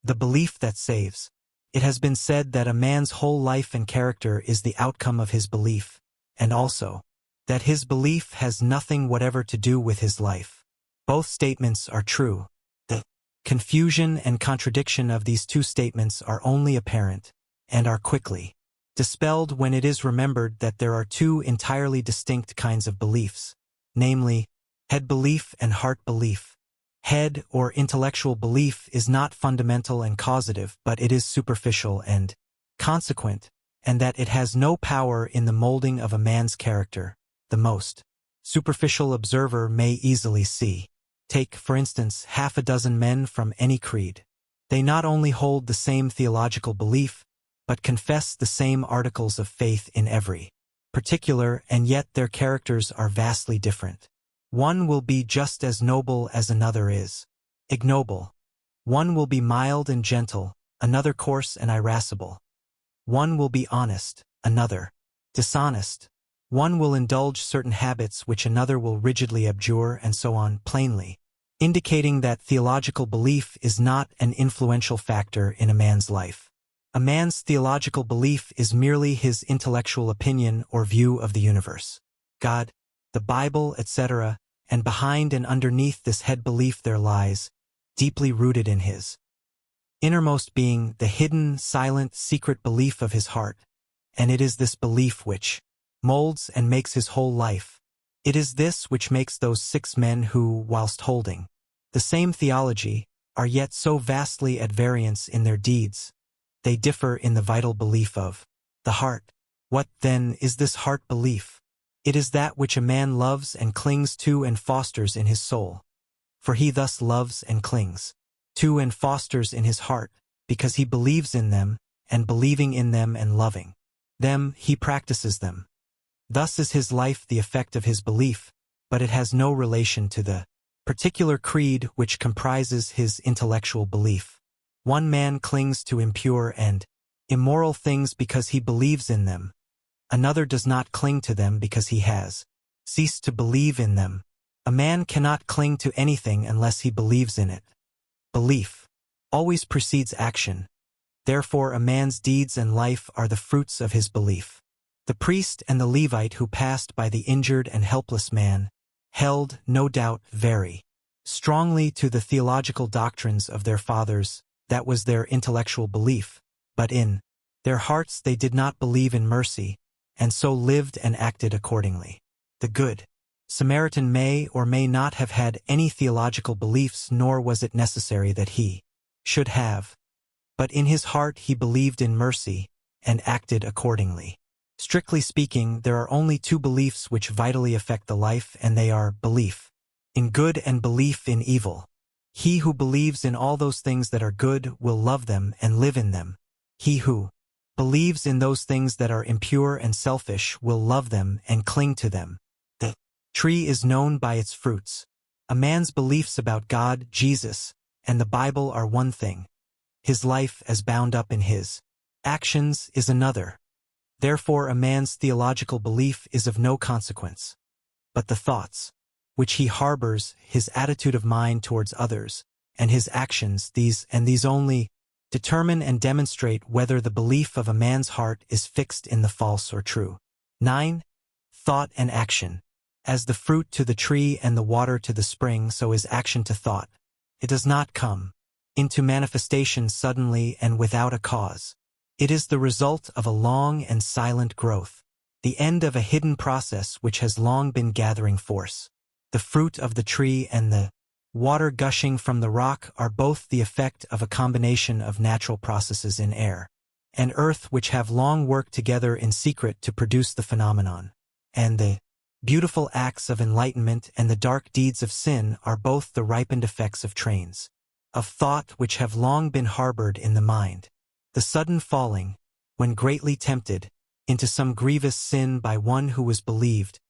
The belief that saves. It has been said that a man's whole life and character is the outcome of his belief, and also that his belief has nothing whatever to do with his life. Both statements are true. The confusion and contradiction of these two statements are only apparent, and are quickly dispelled when it is remembered that there are two entirely distinct kinds of beliefs, namely, head belief and heart belief. Head or intellectual belief is not fundamental and causative, but it is superficial and consequent, and that it has no power in the molding of a man's character, the most superficial observer may easily see. Take, for instance, half a dozen men from any creed. They not only hold the same theological belief, but confess the same articles of faith in every particular, and yet their characters are vastly different. One will be just as noble as another is ignoble. One will be mild and gentle, another coarse and irascible. One will be honest, another dishonest. One will indulge certain habits which another will rigidly abjure, and so on, plainly indicating that theological belief is not an influential factor in a man's life. A man's theological belief is merely his intellectual opinion or view of the universe, God, the Bible, etc., and behind and underneath this head belief there lies deeply rooted in his innermost being, the hidden, silent, secret belief of his heart, and it is this belief which molds and makes his whole life. It is this which makes those 6 men who, whilst holding the same theology, are yet so vastly at variance in their deeds. They differ in the vital belief of the heart. What, then, is this heart belief? It is that which a man loves and clings to and fosters in his soul. For he thus loves and clings to and fosters in his heart, because he believes in them, and believing in them and loving them, he practices them. Thus is his life the effect of his belief, but it has no relation to the particular creed which comprises his intellectual belief. One man clings to impure and immoral things because he believes in them. Another does not cling to them because he has ceased to believe in them. A man cannot cling to anything unless he believes in it. Belief always precedes action. Therefore a man's deeds and life are the fruits of his belief. The priest and the Levite who passed by the injured and helpless man held, no doubt, very strongly to the theological doctrines of their fathers. That was their intellectual belief, but in their hearts they did not believe in mercy, and so lived and acted accordingly. The Good Samaritan may or may not have had any theological beliefs, nor was it necessary that he should have. But in his heart he believed in mercy, and acted accordingly. Strictly speaking, there are only 2 beliefs which vitally affect the life, and they are belief in good and belief in evil. He who believes in all those things that are good will love them and live in them. He who believes in those things that are impure and selfish will love them and cling to them. The tree is known by its fruits. A man's beliefs about God, Jesus, and the Bible are one thing. His life, as bound up in his actions, is another. Therefore a man's theological belief is of no consequence. But the thoughts which he harbors, his attitude of mind towards others, and his actions, these only determine and demonstrate whether the belief of a man's heart is fixed in the false or true. 9. Thought and action. As the fruit to the tree and the water to the spring, so is action to thought. It does not come into manifestation suddenly and without a cause. It is the result of a long and silent growth, the end of a hidden process which has long been gathering force. The fruit of the tree and the water gushing from the rock are both the effect of a combination of natural processes in air and earth which have long worked together in secret to produce the phenomenon. And the beautiful acts of enlightenment and the dark deeds of sin are both the ripened effects of trains of thought which have long been harbored in the mind. The sudden falling, when greatly tempted, into some grievous sin by one who was believed,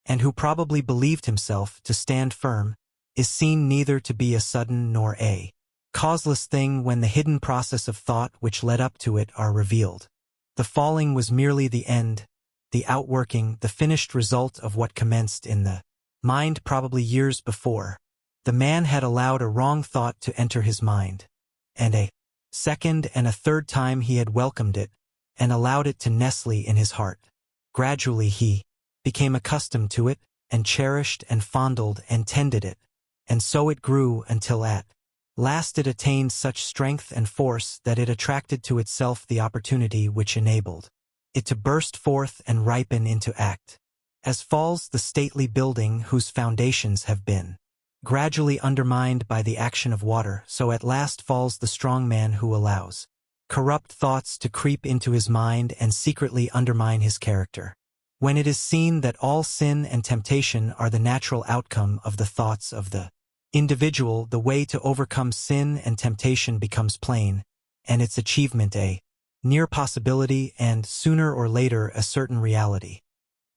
and who probably believed himself to stand firm, is seen neither to be a sudden nor a causeless thing when the hidden process of thought which led up to it are revealed. The falling was merely the end, the outworking, the finished result of what commenced in the mind probably years before. The man had allowed a wrong thought to enter his mind, and a second and a third time he had welcomed it, and allowed it to nestle in his heart. Gradually he became accustomed to it, and cherished and fondled and tended it, and so it grew until at last it attained such strength and force that it attracted to itself the opportunity which enabled it to burst forth and ripen into act. As falls the stately building whose foundations have been gradually undermined by the action of water, so at last falls the strong man who allows corrupt thoughts to creep into his mind and secretly undermine his character. When it is seen that all sin and temptation are the natural outcome of the thoughts of the individual, the way to overcome sin and temptation becomes plain, and its achievement a near possibility and, sooner or later, a certain reality.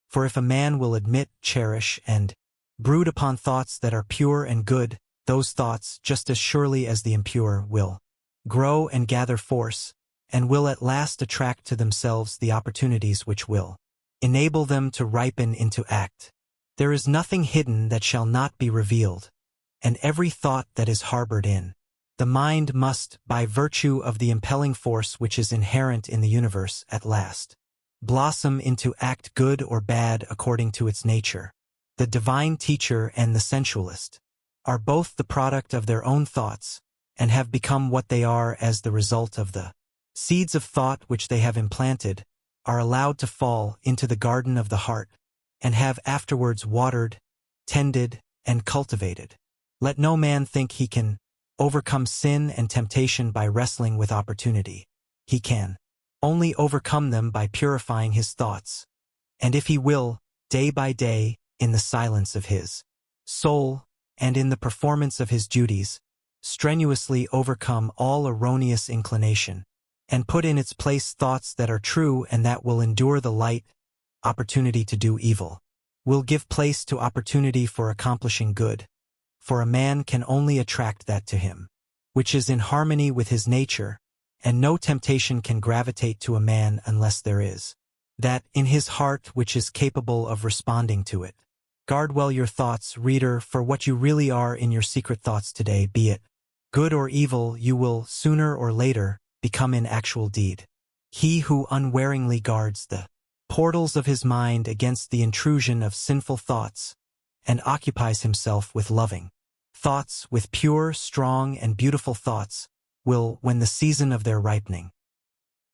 For if a man will admit, cherish, and brood upon thoughts that are pure and good, those thoughts, just as surely as the impure, will grow and gather force, and will at last attract to themselves the opportunities which will enable them to ripen into act. There is nothing hidden that shall not be revealed, and every thought that is harbored in the mind must, by virtue of the impelling force which is inherent in the universe, at last blossom into act, good or bad according to its nature. The divine teacher and the sensualist are both the product of their own thoughts, and have become what they are as the result of the seeds of thought which they have implanted, are allowed to fall into the garden of the heart, and have afterwards watered, tended, and cultivated. Let no man think he can overcome sin and temptation by wrestling with opportunity. He can only overcome them by purifying his thoughts, and if he will, day by day, in the silence of his soul, and in the performance of his duties, strenuously overcome all erroneous inclination, and put in its place thoughts that are true and that will endure the light, opportunity to do evil, will give place to opportunity for accomplishing good, for a man can only attract that to him which is in harmony with his nature, and no temptation can gravitate to a man unless there is that in his heart which is capable of responding to it. Guard well your thoughts, reader, for what you really are in your secret thoughts today, be it good or evil, you will, sooner or later, become in actual deed. He who unwaringly guards the portals of his mind against the intrusion of sinful thoughts, and occupies himself with loving thoughts, with pure, strong, and beautiful thoughts, will, when the season of their ripening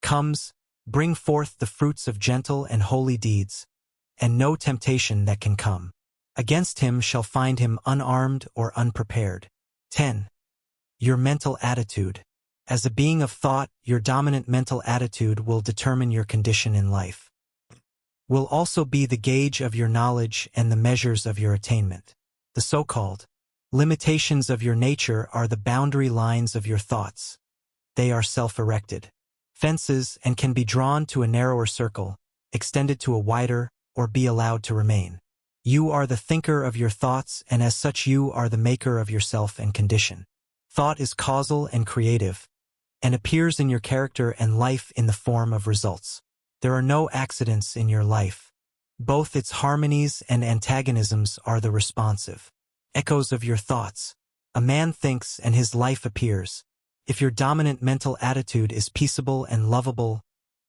comes, bring forth the fruits of gentle and holy deeds, and no temptation that can come against him shall find him unarmed or unprepared. 10. Your mental attitude. As a being of thought, your dominant mental attitude will determine your condition in life, will also be the gauge of your knowledge and the measures of your attainment. The so-called limitations of your nature are the boundary lines of your thoughts. They are self-erected fences and can be drawn to a narrower circle, extended to a wider, or be allowed to remain. You are the thinker of your thoughts, and as such you are the maker of yourself and condition. Thought is causal and creative, and appears in your character and life in the form of results. There are no accidents in your life. Both its harmonies and antagonisms are the responsive echoes of your thoughts. A man thinks and his life appears. If your dominant mental attitude is peaceable and lovable,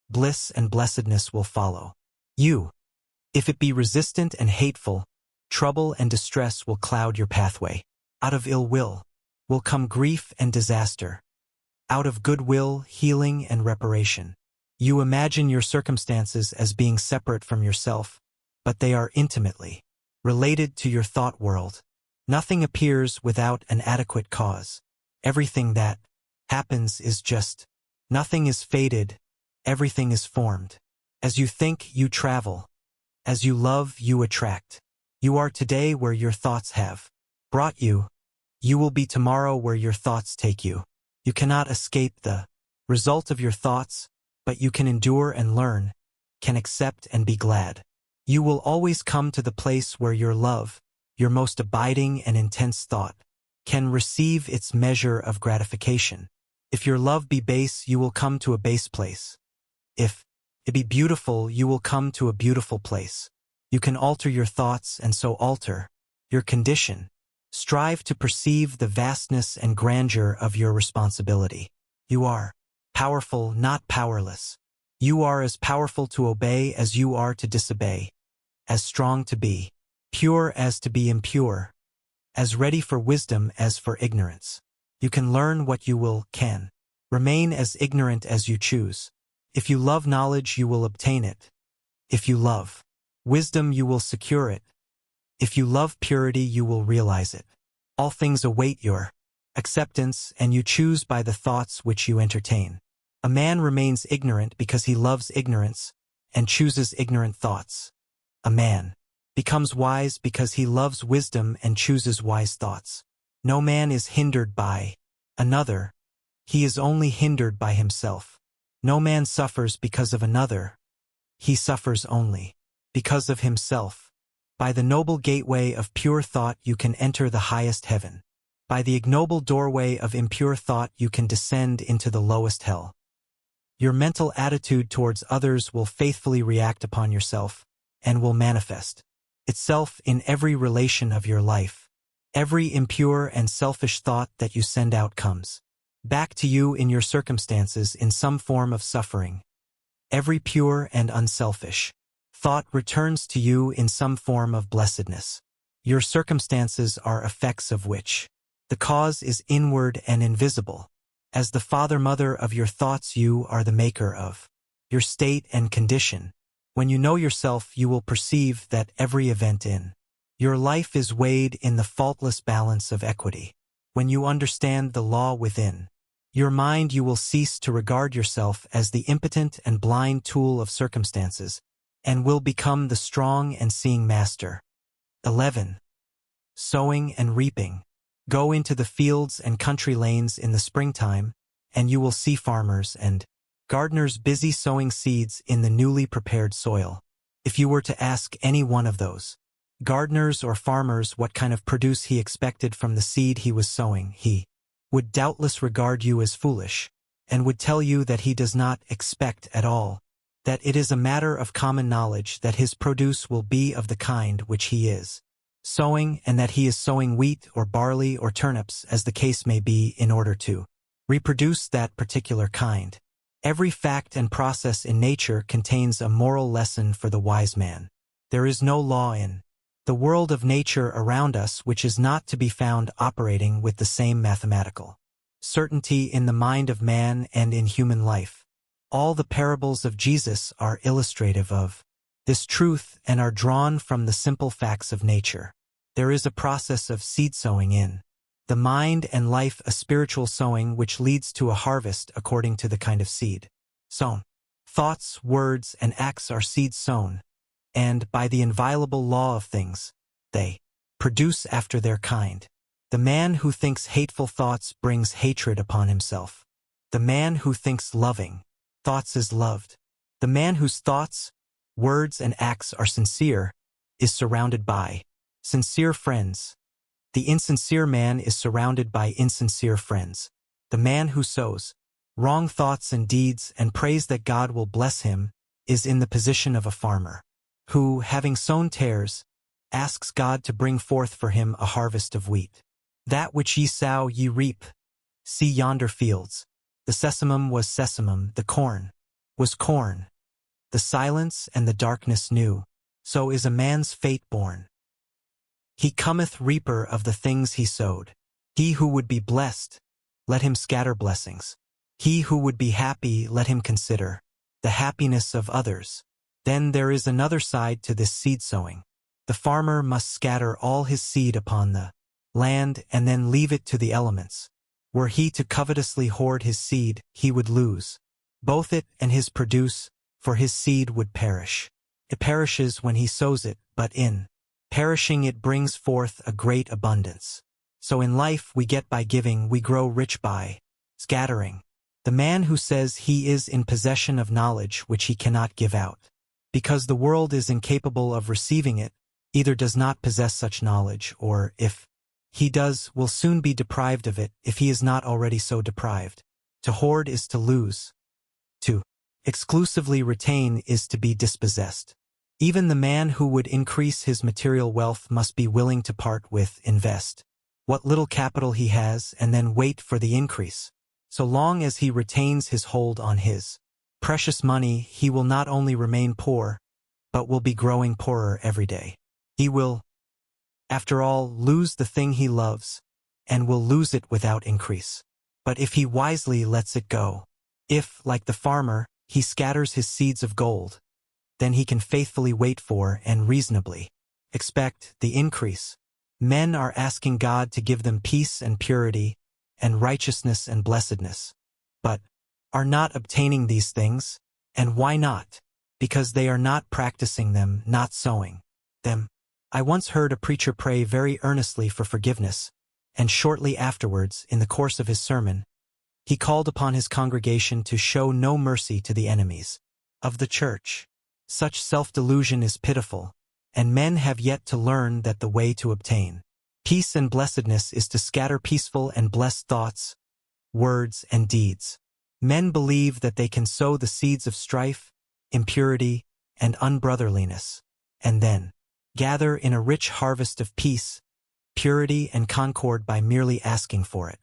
bliss and blessedness will follow you. If it be resistant and hateful, trouble and distress will cloud your pathway. Out of ill will will come grief and disaster. Out of goodwill, healing and reparation. You imagine your circumstances as being separate from yourself, but they are intimately related to your thought world. Nothing appears without an adequate cause. Everything that happens is just. Nothing is fated. Everything is formed. As you think, you travel. As you love, you attract. You are today where your thoughts have brought you. You will be tomorrow where your thoughts take you. You cannot escape the result of your thoughts, but you can endure and learn, can accept and be glad. You will always come to the place where your love, your most abiding and intense thought, can receive its measure of gratification. If your love be base, you will come to a base place. If it be beautiful, you will come to a beautiful place. You can alter your thoughts and so alter your condition. Strive to perceive the vastness and grandeur of your responsibility. You are powerful, not powerless. You are as powerful to obey as you are to disobey, as strong to be pure as to be impure, as ready for wisdom as for ignorance. You can learn what you will, can remain as ignorant as you choose. If you love knowledge, you will obtain it. If you love wisdom, you will secure it. If you love purity, you will realize it. All things await your acceptance, and you choose by the thoughts which you entertain. A man remains ignorant because he loves ignorance, and chooses ignorant thoughts. A man becomes wise because he loves wisdom and chooses wise thoughts. No man is hindered by another. He is only hindered by himself. No man suffers because of another. He suffers only because of himself. By the noble gateway of pure thought you can enter the highest heaven. By the ignoble doorway of impure thought you can descend into the lowest hell. Your mental attitude towards others will faithfully react upon yourself, and will manifest itself in every relation of your life. Every impure and selfish thought that you send out comes back to you in your circumstances in some form of suffering. Every pure and unselfish thought returns to you in some form of blessedness. Your circumstances are effects of which the cause is inward and invisible. As the father-mother of your thoughts, you are the maker of your state and condition. When you know yourself, you will perceive that every event in your life is weighed in the faultless balance of equity. When you understand the law within your mind, you will cease to regard yourself as the impotent and blind tool of circumstances, and will become the strong and seeing master. 11. Sowing and reaping. Go into the fields and country lanes in the springtime, and you will see farmers and gardeners busy sowing seeds in the newly prepared soil. If you were to ask any one of those gardeners or farmers what kind of produce he expected from the seed he was sowing, he would doubtless regard you as foolish, and would tell you that he does not expect at all, that it is a matter of common knowledge that his produce will be of the kind which he is sowing, and that he is sowing wheat or barley or turnips, as the case may be, in order to reproduce that particular kind. Every fact and process in nature contains a moral lesson for the wise man. There is no law in the world of nature around us which is not to be found operating with the same mathematical certainty in the mind of man and in human life. All the parables of Jesus are illustrative of this truth and are drawn from the simple facts of nature. There is a process of seed sowing in the mind and life, a spiritual sowing which leads to a harvest according to the kind of seed sown. Thoughts, words, and acts are seeds sown, and, by the inviolable law of things, they produce after their kind. The man who thinks hateful thoughts brings hatred upon himself. The man who thinks loving thoughts is loved. The man whose thoughts, words, and acts are sincere is surrounded by sincere friends. The insincere man is surrounded by insincere friends. The man who sows wrong thoughts and deeds and prays that God will bless him is in the position of a farmer who, having sown tares, asks God to bring forth for him a harvest of wheat. That which ye sow ye reap. See yonder fields. The sesamum was sesamum, the corn was corn. The silence and the darkness knew. So is a man's fate born. He cometh reaper of the things he sowed. He who would be blessed, let him scatter blessings. He who would be happy, let him consider the happiness of others. Then there is another side to this seed sowing. The farmer must scatter all his seed upon the land and then leave it to the elements. Were he to covetously hoard his seed, he would lose both it and his produce, for his seed would perish. It perishes when he sows it, but in perishing it brings forth a great abundance. So in life we get by giving, we grow rich by scattering. The man who says he is in possession of knowledge which he cannot give out, because the world is incapable of receiving it, either does not possess such knowledge, or, if he does, will soon be deprived of it, if he is not already so deprived. To hoard is to lose. To exclusively retain is to be dispossessed. Even the man who would increase his material wealth must be willing to part with, invest what little capital he has, and then wait for the increase. So long as he retains his hold on his precious money, he will not only remain poor, but will be growing poorer every day. He will, after all, lose the thing he loves, and will lose it without increase. But if he wisely lets it go, if, like the farmer, he scatters his seeds of gold, then he can faithfully wait for and reasonably expect the increase. Men are asking God to give them peace and purity and righteousness and blessedness, but are not obtaining these things. And why not? Because they are not practicing them, not sowing them. I once heard a preacher pray very earnestly for forgiveness, and shortly afterwards, in the course of his sermon, he called upon his congregation to show no mercy to the enemies of the church. Such self-delusion is pitiful, and men have yet to learn that the way to obtain peace and blessedness is to scatter peaceful and blessed thoughts, words, and deeds. Men believe that they can sow the seeds of strife, impurity, and unbrotherliness, and then gather in a rich harvest of peace, purity, and concord by merely asking for it.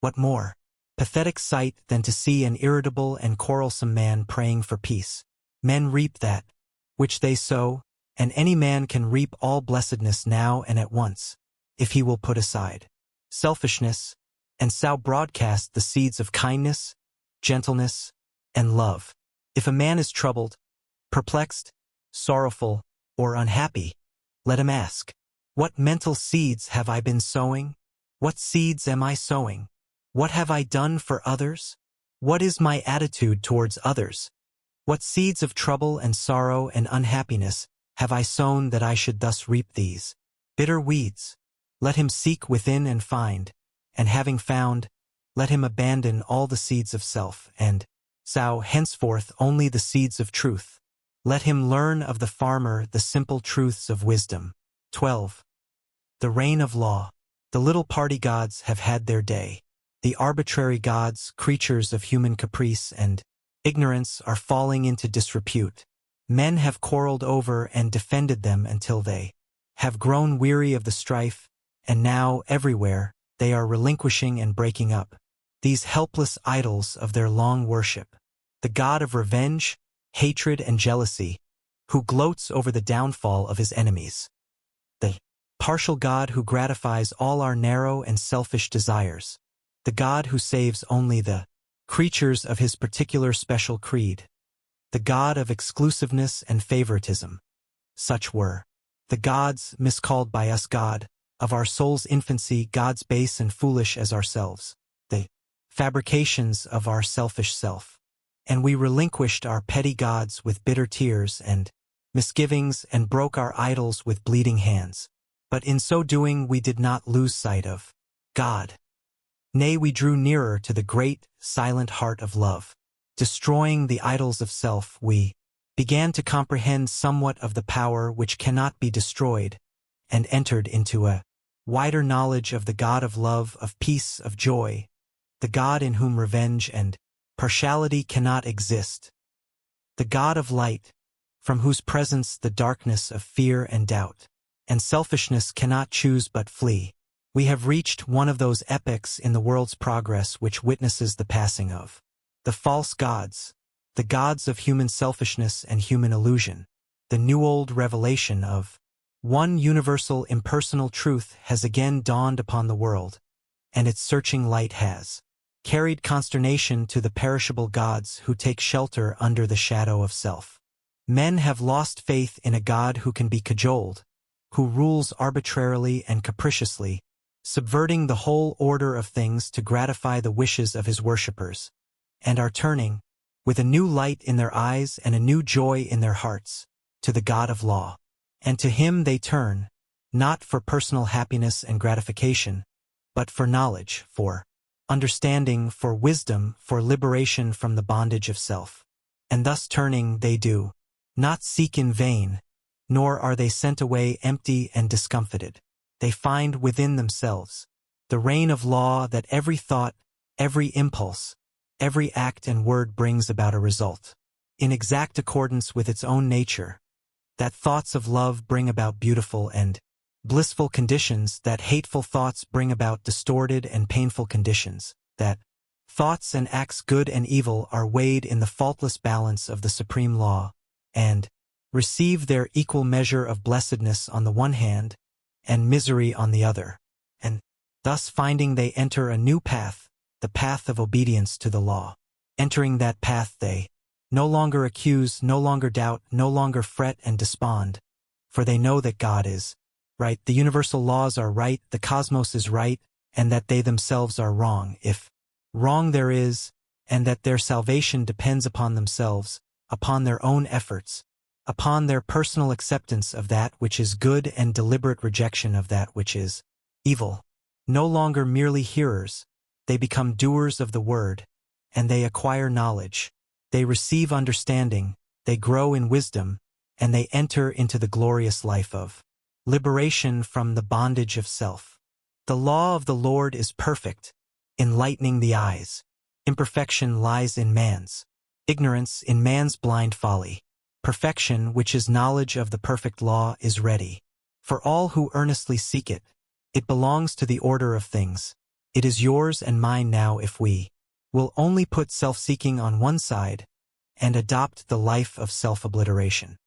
What more pathetic sight than to see an irritable and quarrelsome man praying for peace? Men reap that which they sow, and any man can reap all blessedness now and at once, if he will put aside selfishness, and sow broadcast the seeds of kindness, gentleness, and love. If a man is troubled, perplexed, sorrowful, or unhappy, let him ask, what mental seeds have I been sowing? What seeds am I sowing? What have I done for others? What is my attitude towards others? What seeds of trouble and sorrow and unhappiness have I sown that I should thus reap these bitter weeds? Let him seek within and find, and having found, let him abandon all the seeds of self, and sow henceforth only the seeds of truth. Let him learn of the farmer the simple truths of wisdom. 12. The reign of law. The little party gods have had their day. The arbitrary gods, creatures of human caprice and ignorance, are falling into disrepute. Men have quarreled over and defended them until they have grown weary of the strife, and now, everywhere, they are relinquishing and breaking up these helpless idols of their long worship. The god of revenge, hatred, and jealousy, who gloats over the downfall of his enemies. The partial God who gratifies all our narrow and selfish desires. The God who saves only the creatures of his particular special creed. The God of exclusiveness and favoritism. Such were the gods miscalled by us God, of our soul's infancy, gods base and foolish as ourselves, the fabrications of our selfish self. And we relinquished our petty gods with bitter tears and misgivings and broke our idols with bleeding hands. But in so doing we did not lose sight of God. Nay, we drew nearer to the great, silent heart of love. Destroying the idols of self, we began to comprehend somewhat of the power which cannot be destroyed, and entered into a wider knowledge of the God of love, of peace, of joy, the God in whom revenge and partiality cannot exist, the God of light, from whose presence the darkness of fear and doubt and selfishness cannot choose but flee. We have reached one of those epochs in the world's progress which witnesses the passing of the false gods, the gods of human selfishness and human illusion. The new old revelation of one universal impersonal truth has again dawned upon the world, and its searching light has carried consternation to the perishable gods who take shelter under the shadow of self. Men have lost faith in a God who can be cajoled, who rules arbitrarily and capriciously, subverting the whole order of things to gratify the wishes of his worshippers, and are turning, with a new light in their eyes and a new joy in their hearts, to the God of law. And to him they turn, not for personal happiness and gratification, but for knowledge, for understanding, for wisdom, for liberation from the bondage of self. And thus turning they do not seek in vain, nor are they sent away empty and discomfited. They find within themselves the reign of law that every thought, every impulse, every act and word brings about a result, in exact accordance with its own nature, that thoughts of love bring about beautiful and blissful conditions, that hateful thoughts bring about distorted and painful conditions, that thoughts and acts good and evil are weighed in the faultless balance of the supreme law, and receive their equal measure of blessedness on the one hand, and misery on the other, and thus finding they enter a new path, the path of obedience to the law. Entering that path they no longer accuse, no longer doubt, no longer fret and despond, for they know that God is right, the universal laws are right, the cosmos is right, and that they themselves are wrong, if wrong there is, and that their salvation depends upon themselves, upon their own efforts, upon their personal acceptance of that which is good and deliberate rejection of that which is evil. No longer merely hearers, they become doers of the word, and they acquire knowledge, they receive understanding, they grow in wisdom, and they enter into the glorious life of liberation from the bondage of self. The law of the Lord is perfect, enlightening the eyes. Imperfection lies in man's ignorance, in man's blind folly. Perfection, which is knowledge of the perfect law, is ready for all who earnestly seek it. It belongs to the order of things. It is yours and mine now if we will only put self-seeking on one side and adopt the life of self-obliteration.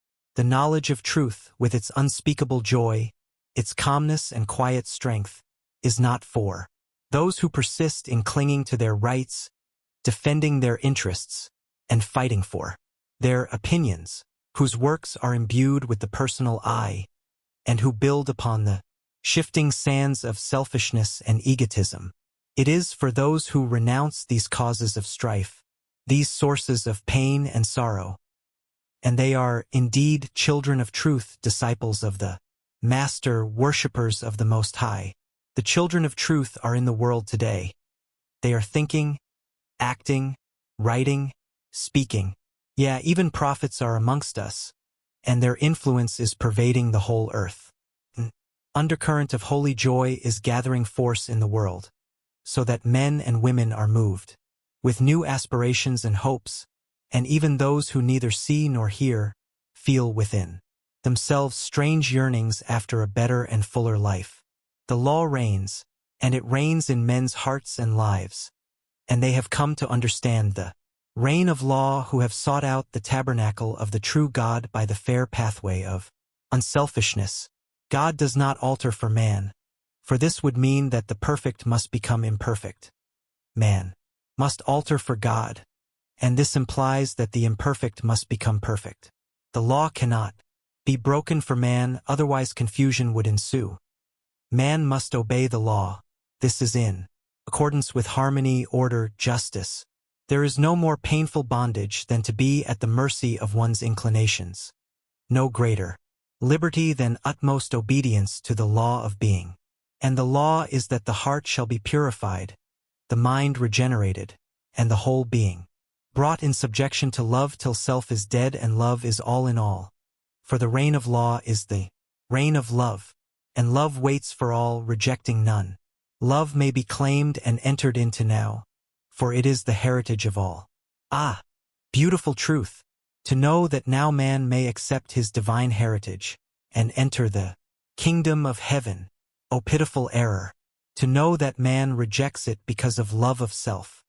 The knowledge of truth, with its unspeakable joy, its calmness and quiet strength, is not for those who persist in clinging to their rights, defending their interests, and fighting for their opinions, whose works are imbued with the personal I, and who build upon the shifting sands of selfishness and egotism. It is for those who renounce these causes of strife, these sources of pain and sorrow, and they are indeed children of truth, disciples of the Master, worshippers of the Most High. The children of truth are in the world today. They are thinking, acting, writing, speaking. Yeah, even prophets are amongst us, and their influence is pervading the whole earth. An undercurrent of holy joy is gathering force in the world, so that men and women are moved with new aspirations and hopes, and even those who neither see nor hear feel within themselves strange yearnings after a better and fuller life. The law reigns, and it reigns in men's hearts and lives, and they have come to understand the reign of law who have sought out the tabernacle of the true God by the fair pathway of unselfishness. God does not alter for man, for this would mean that the perfect must become imperfect. Man must alter for God, and this implies that the imperfect must become perfect. The law cannot be broken for man, otherwise confusion would ensue. Man must obey the law. This is in accordance with harmony, order, justice. There is no more painful bondage than to be at the mercy of one's inclinations. No greater liberty than utmost obedience to the law of being. And the law is that the heart shall be purified, the mind regenerated, and the whole being brought in subjection to love till self is dead and love is all in all. For the reign of law is the reign of love, and love waits for all, rejecting none. Love may be claimed and entered into now, for it is the heritage of all. Ah, beautiful truth, to know that now man may accept his divine heritage and enter the kingdom of heaven. O pitiful error, to know that man rejects it because of love of self.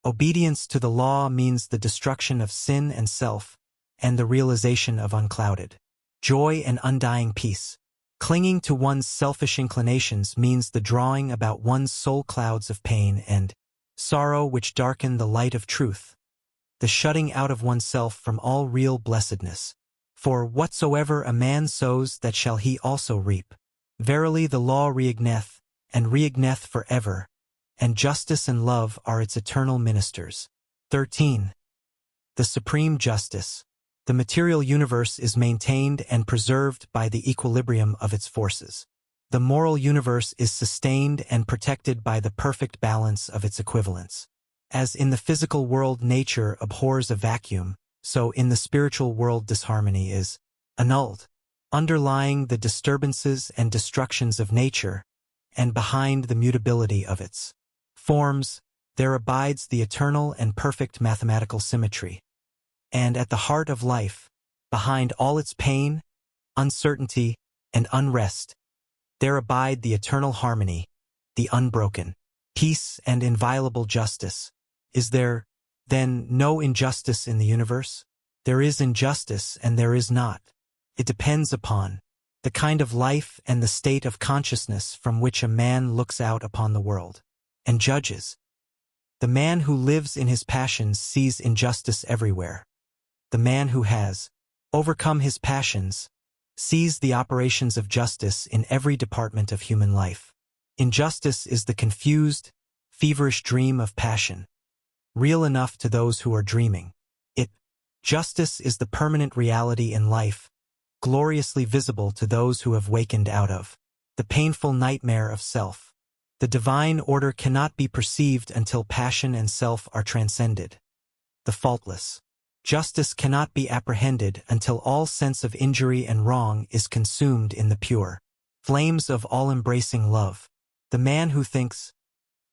Obedience to the law means the destruction of sin and self, and the realization of unclouded joy and undying peace. Clinging to one's selfish inclinations means the drawing about one's soul clouds of pain and sorrow which darken the light of truth, the shutting out of oneself from all real blessedness. For whatsoever a man sows, that shall he also reap. Verily the law reigneth, and reigneth forever, and justice and love are its eternal ministers. 13. The supreme justice. The material universe is maintained and preserved by the equilibrium of its forces. The moral universe is sustained and protected by the perfect balance of its equivalents. As in the physical world nature abhors a vacuum, so in the spiritual world disharmony is annulled. Underlying the disturbances and destructions of nature, and behind the mutability of its forms, there abides the eternal and perfect mathematical symmetry. And at the heart of life, behind all its pain, uncertainty, and unrest, there abide the eternal harmony, the unbroken peace and inviolable justice. Is there, then, no injustice in the universe? There is injustice and there is not. It depends upon the kind of life and the state of consciousness from which a man looks out upon the world and judges. The man who lives in his passions sees injustice everywhere. The man who has overcome his passions sees the operations of justice in every department of human life. Injustice is the confused, feverish dream of passion, real enough to those who are dreaming it. Justice is the permanent reality in life, gloriously visible to those who have wakened out of the painful nightmare of self. The divine order cannot be perceived until passion and self are transcended. The faultless justice cannot be apprehended until all sense of injury and wrong is consumed in the pure flames of all-embracing love. The man who thinks,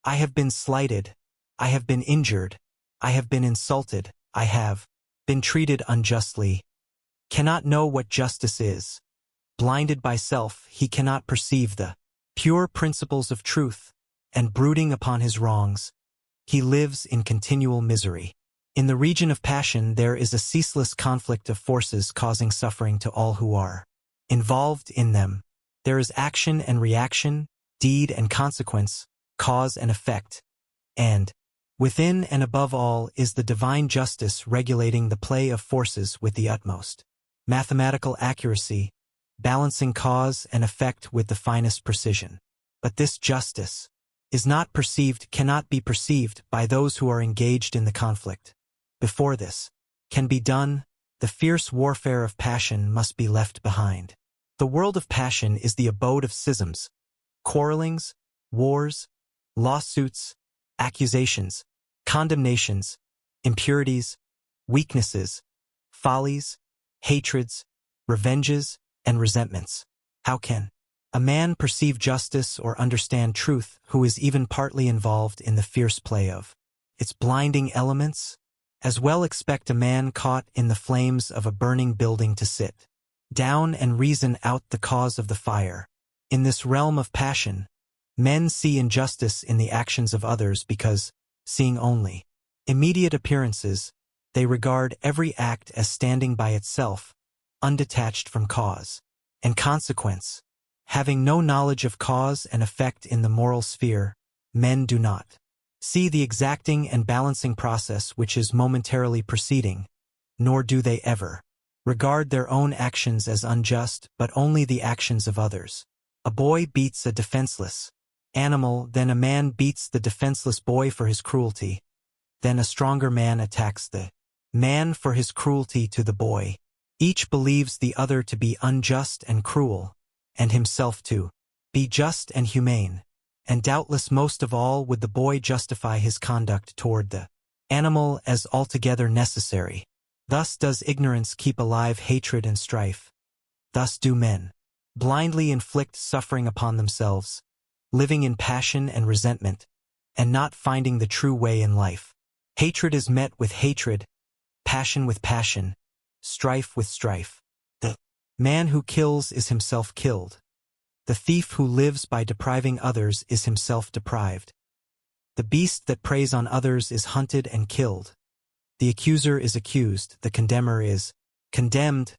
I have been slighted, I have been injured, I have been insulted, I have been treated unjustly, cannot know what justice is. Blinded by self, he cannot perceive the pure principles of truth, and brooding upon his wrongs, he lives in continual misery. In the region of passion there is a ceaseless conflict of forces causing suffering to all who are involved in them. There is action and reaction, deed and consequence, cause and effect, and within and above all is the divine justice regulating the play of forces with the utmost mathematical accuracy, balancing cause and effect with the finest precision. But this justice is not perceived, cannot be perceived by those who are engaged in the conflict. Before this can be done, the fierce warfare of passion must be left behind. The world of passion is the abode of schisms, quarrelings, wars, lawsuits, accusations, condemnations, impurities, weaknesses, follies, hatreds, revenges, and resentments. How can a man perceive justice or understand truth who is even partly involved in the fierce play of its blinding elements? As well expect a man caught in the flames of a burning building to sit down and reason out the cause of the fire. In this realm of passion, men see injustice in the actions of others because, seeing only immediate appearances, they regard every act as standing by itself, undetached from cause and consequence. Having no knowledge of cause and effect in the moral sphere, men do not see the exacting and balancing process which is momentarily proceeding, nor do they ever regard their own actions as unjust but only the actions of others. A boy beats a defenseless animal, then a man beats the defenseless boy for his cruelty, then a stronger man attacks the man for his cruelty to the boy. Each believes the other to be unjust and cruel, and himself to be just and humane. And doubtless most of all would the boy justify his conduct toward the animal as altogether necessary. Thus does ignorance keep alive hatred and strife. Thus do men blindly inflict suffering upon themselves, living in passion and resentment, and not finding the true way in life. Hatred is met with hatred, passion with passion, strife with strife. The man who kills is himself killed. The thief who lives by depriving others is himself deprived. The beast that preys on others is hunted and killed. The accuser is accused, the condemner is condemned,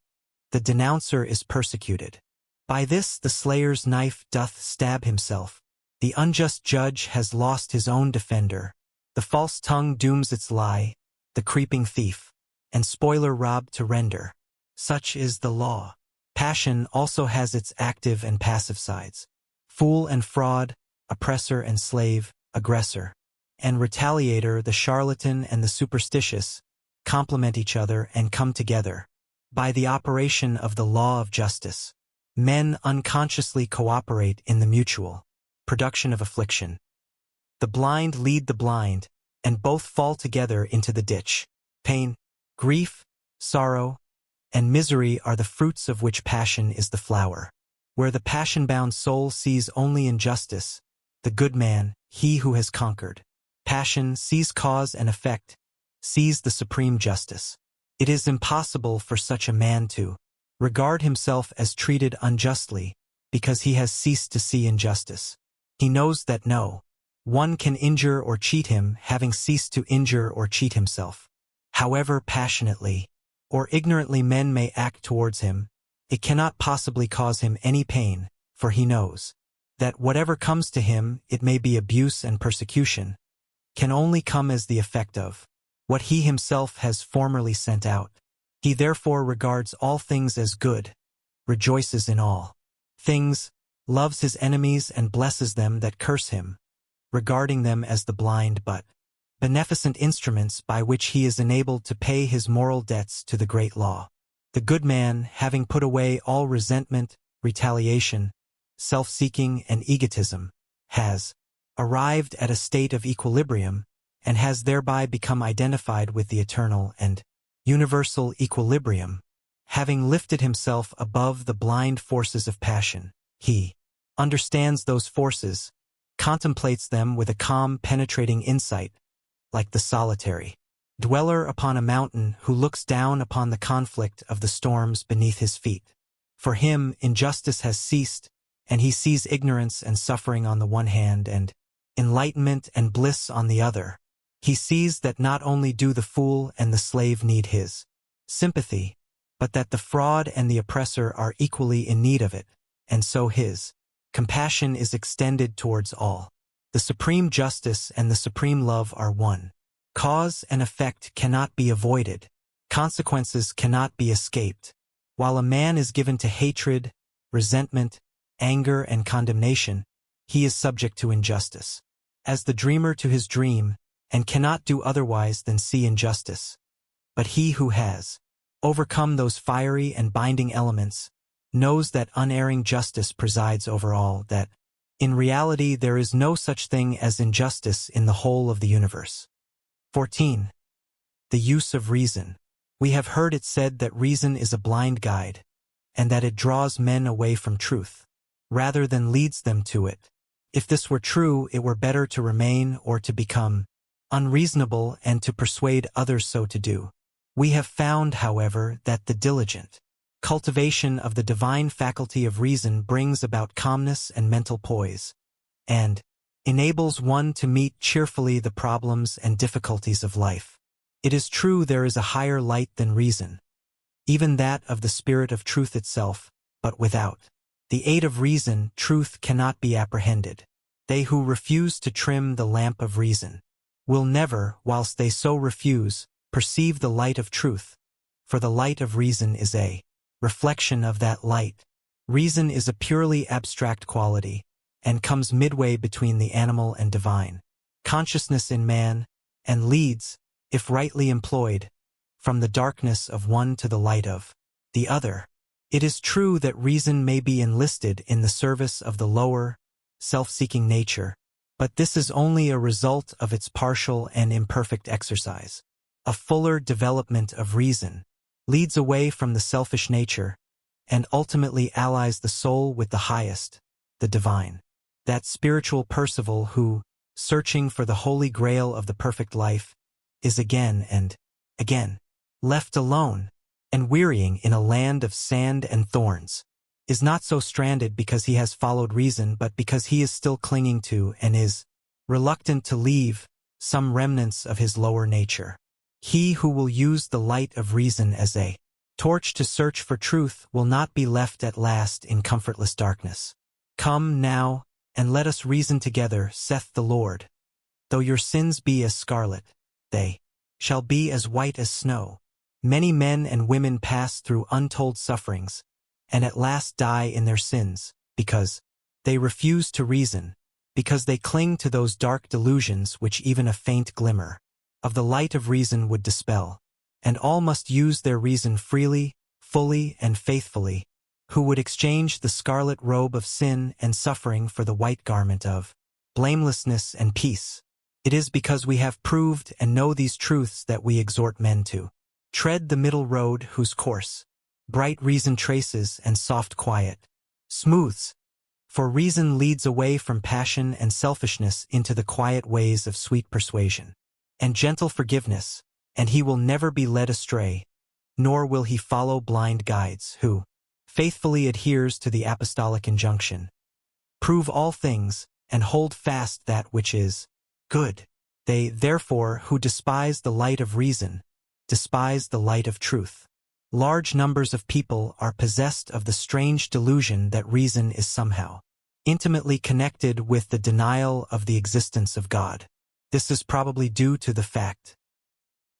the denouncer is persecuted. By this the slayer's knife doth stab himself. The unjust judge has lost his own defender. The false tongue dooms its lie, the creeping thief and spoiler robbed to render. Such is the law. Passion also has its active and passive sides. Fool and fraud, oppressor and slave, aggressor and retaliator, the charlatan and the superstitious, complement each other and come together. By the operation of the law of justice, men unconsciously cooperate in the mutual production of affliction. The blind lead the blind, and both fall together into the ditch. Pain, grief, sorrow, and misery are the fruits of which passion is the flower. Where the passion-bound soul sees only injustice, the good man, he who has conquered passion, sees cause and effect, sees the supreme justice. It is impossible for such a man to regard himself as treated unjustly, because he has ceased to see injustice. He knows that no one can injure or cheat him, having ceased to injure or cheat himself. However passionately or ignorantly men may act towards him, it cannot possibly cause him any pain, for he knows that whatever comes to him, it may be abuse and persecution, can only come as the effect of what he himself has formerly sent out. He therefore regards all things as good, rejoices in all things, loves his enemies and blesses them that curse him, regarding them as the blind but beneficent instruments by which he is enabled to pay his moral debts to the great law. The good man, having put away all resentment, retaliation, self-seeking and egotism, has arrived at a state of equilibrium and has thereby become identified with the eternal and universal equilibrium. Having lifted himself above the blind forces of passion, he understands those forces, contemplates them with a calm, penetrating insight, like the solitary dweller upon a mountain who looks down upon the conflict of the storms beneath his feet. For him, injustice has ceased, and he sees ignorance and suffering on the one hand and enlightenment and bliss on the other. He sees that not only do the fool and the slave need his sympathy, but that the fraud and the oppressor are equally in need of it, and so his compassion is extended towards all. The supreme justice and the supreme love are one. Cause and effect cannot be avoided. Consequences cannot be escaped. While a man is given to hatred, resentment, anger, and condemnation, he is subject to injustice. As the dreamer to his dream, and cannot do otherwise than see injustice. But he who has overcome those fiery and binding elements knows that unerring justice presides over all, that, in reality, there is no such thing as injustice in the whole of the universe. 14. The use of reason. We have heard it said that reason is a blind guide, and that it draws men away from truth, rather than leads them to it. If this were true, it were better to remain or to become unreasonable and to persuade others so to do. We have found, however, that the diligent cultivation of the divine faculty of reason brings about calmness and mental poise, and enables one to meet cheerfully the problems and difficulties of life. It is true there is a higher light than reason, even that of the spirit of truth itself, but without the aid of reason, truth cannot be apprehended. They who refuse to trim the lamp of reason will never, whilst they so refuse, perceive the light of truth, for the light of reason is a reflection of that light. Reason is a purely abstract quality, and comes midway between the animal and divine consciousness in man, and leads, if rightly employed, from the darkness of one to the light of the other. It is true that reason may be enlisted in the service of the lower, self-seeking nature, but this is only a result of its partial and imperfect exercise. A fuller development of reason leads away from the selfish nature, and ultimately allies the soul with the highest, the divine. That spiritual Percival who, searching for the holy grail of the perfect life, is again and again left alone, and wearying in a land of sand and thorns, is not so stranded because he has followed reason, but because he is still clinging to and is reluctant to leave some remnants of his lower nature. He who will use the light of reason as a torch to search for truth will not be left at last in comfortless darkness. Come now, and let us reason together, saith the Lord. Though your sins be as scarlet, they shall be as white as snow. Many men and women pass through untold sufferings, and at last die in their sins, because they refuse to reason, because they cling to those dark delusions which even a faint glimmer of the light of reason would dispel, and all must use their reason freely, fully, and faithfully, who would exchange the scarlet robe of sin and suffering for the white garment of blamelessness and peace. It is because we have proved and know these truths that we exhort men to tread the middle road whose course bright reason traces and soft quiet smooths. For reason leads away from passion and selfishness into the quiet ways of sweet persuasion and gentle forgiveness, and he will never be led astray, nor will he follow blind guides who faithfully adheres to the apostolic injunction. Prove all things, and hold fast that which is good. They, therefore, who despise the light of reason, despise the light of truth. Large numbers of people are possessed of the strange delusion that reason is somehow intimately connected with the denial of the existence of God. This is probably due to the fact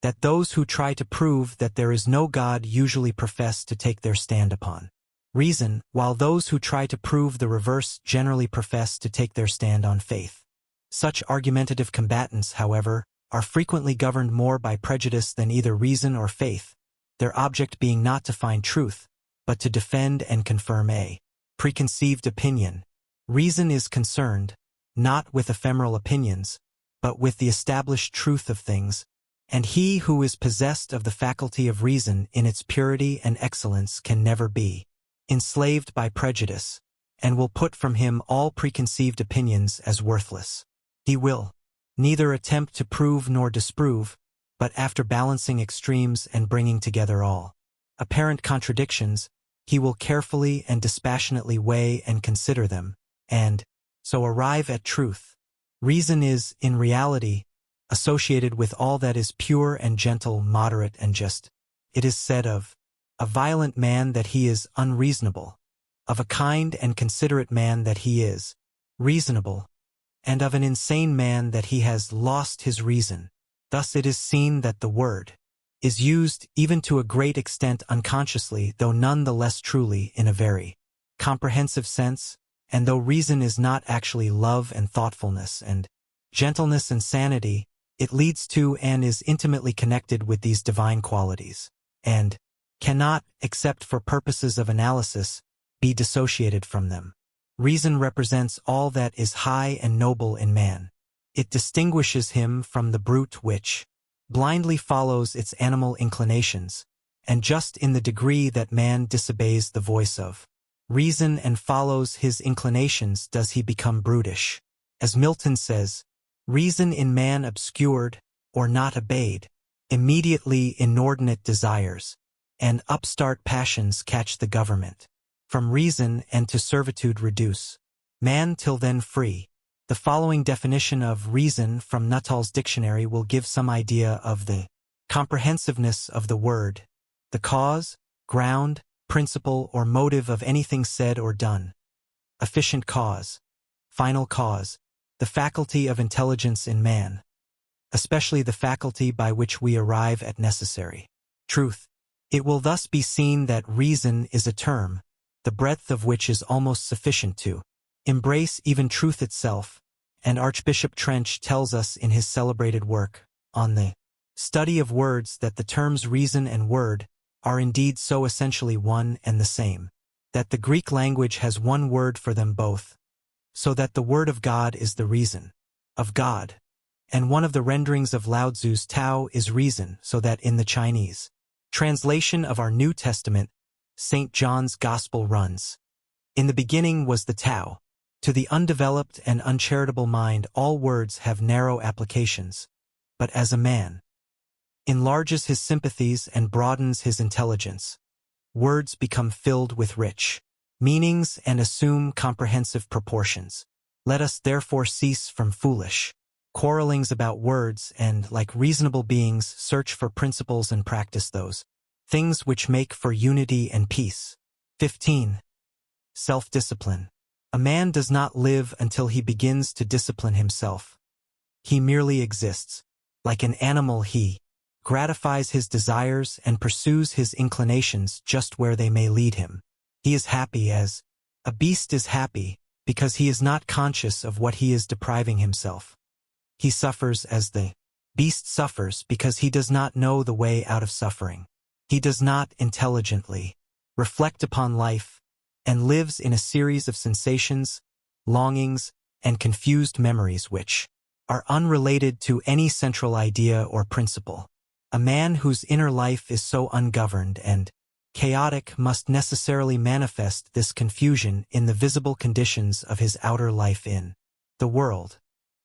that those who try to prove that there is no God usually profess to take their stand upon reason, while those who try to prove the reverse generally profess to take their stand on faith. Such argumentative combatants, however, are frequently governed more by prejudice than either reason or faith, their object being not to find truth, but to defend and confirm a preconceived opinion. Reason is concerned, not with ephemeral opinions, but with the established truth of things, and he who is possessed of the faculty of reason in its purity and excellence can never be enslaved by prejudice, and will put from him all preconceived opinions as worthless. He will neither attempt to prove nor disprove, but after balancing extremes and bringing together all apparent contradictions, he will carefully and dispassionately weigh and consider them, and so arrive at truth. Reason is, in reality, associated with all that is pure and gentle, moderate and just. It is said of a violent man that he is unreasonable, of a kind and considerate man that he is reasonable, and of an insane man that he has lost his reason. Thus it is seen that the word is used even to a great extent unconsciously, though none the less truly in a very comprehensive sense, and though reason is not actually love and thoughtfulness and gentleness and sanity, it leads to and is intimately connected with these divine qualities, and cannot, except for purposes of analysis, be dissociated from them. Reason represents all that is high and noble in man. It distinguishes him from the brute which blindly follows its animal inclinations, and just in the degree that man disobeys the voice of reason and follows his inclinations does he become brutish. As Milton says, reason in man obscured, or not obeyed, immediately inordinate desires, and upstart passions catch the government. From reason and to servitude reduce man till then free. The following definition of reason from Nuttall's dictionary will give some idea of the comprehensiveness of the word: the cause, ground, principle, or motive of anything said or done. Efficient cause, final cause, the faculty of intelligence in man, especially the faculty by which we arrive at necessary truth. It will thus be seen that reason is a term, the breadth of which is almost sufficient to embrace even truth itself, and Archbishop Trench tells us in his celebrated work on the study of words that the terms reason and word are indeed so essentially one and the same, that the Greek language has one word for them both, so that the word of God is the reason of God, and one of the renderings of Lao Tzu's Tao is reason, so that in the Chinese translation of our New Testament, St. John's Gospel runs, "In the beginning was the Tao." To the undeveloped and uncharitable mind all words have narrow applications, but as a man enlarges his sympathies and broadens his intelligence, words become filled with rich meanings and assume comprehensive proportions. Let us therefore cease from foolish quarrelings about words and, like reasonable beings, search for principles and practice those things which make for unity and peace. 15. Self-discipline. A man does not live until he begins to discipline himself. He merely exists. Like an animal, he gratifies his desires and pursues his inclinations just where they may lead him. He is happy as a beast is happy because he is not conscious of what he is depriving himself. He suffers as the beast suffers because he does not know the way out of suffering. He does not intelligently reflect upon life and lives in a series of sensations, longings, and confused memories which are unrelated to any central idea or principle. A man whose inner life is so ungoverned and chaotic must necessarily manifest this confusion in the visible conditions of his outer life in the world,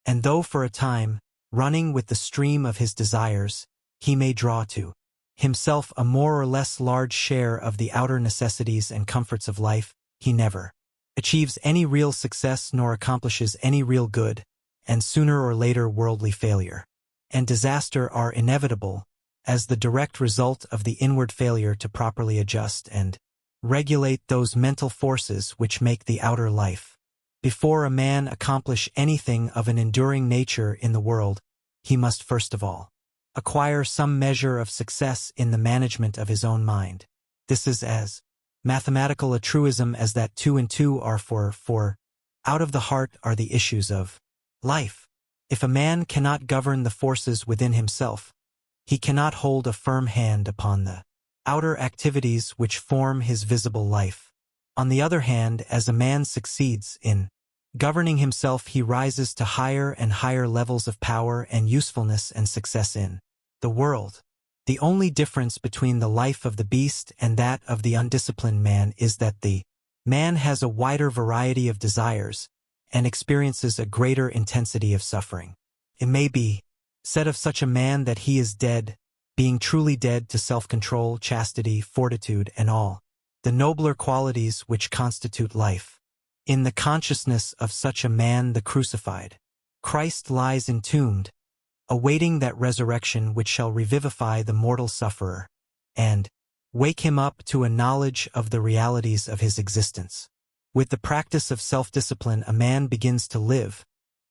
and though for a time, running with the stream of his desires, he may draw to himself a more or less large share of the outer necessities and comforts of life, he never achieves any real success nor accomplishes any real good, and sooner or later worldly failure and disaster are inevitable as the direct result of the inward failure to properly adjust and regulate those mental forces which make the outer life. Before a man accomplish anything of an enduring nature in the world, he must first of all acquire some measure of success in the management of his own mind. This is as mathematical a truism as that 2 and 2 are 4, for out of the heart are the issues of life. If a man cannot govern the forces within himself, he cannot hold a firm hand upon the outer activities which form his visible life. On the other hand, as a man succeeds in governing himself, he rises to higher and higher levels of power and usefulness and success in the world. The only difference between the life of the beast and that of the undisciplined man is that the man has a wider variety of desires and experiences a greater intensity of suffering. It may be said of such a man that he is dead, being truly dead to self-control, chastity, fortitude, and all the nobler qualities which constitute life. In the consciousness of such a man the crucified Christ lies entombed, awaiting that resurrection which shall revivify the mortal sufferer, and wake him up to a knowledge of the realities of his existence. With the practice of self-discipline a man begins to live,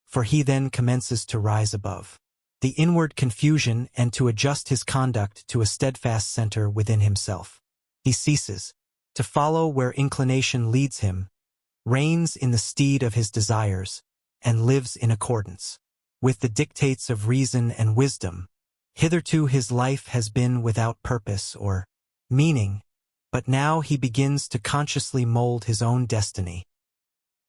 for he then commences to rise above the inward confusion and to adjust his conduct to a steadfast center within himself. He ceases to follow where inclination leads him, reigns in the steed of his desires, and lives in accordance with the dictates of reason and wisdom. Hitherto his life has been without purpose or meaning, but now he begins to consciously mold his own destiny.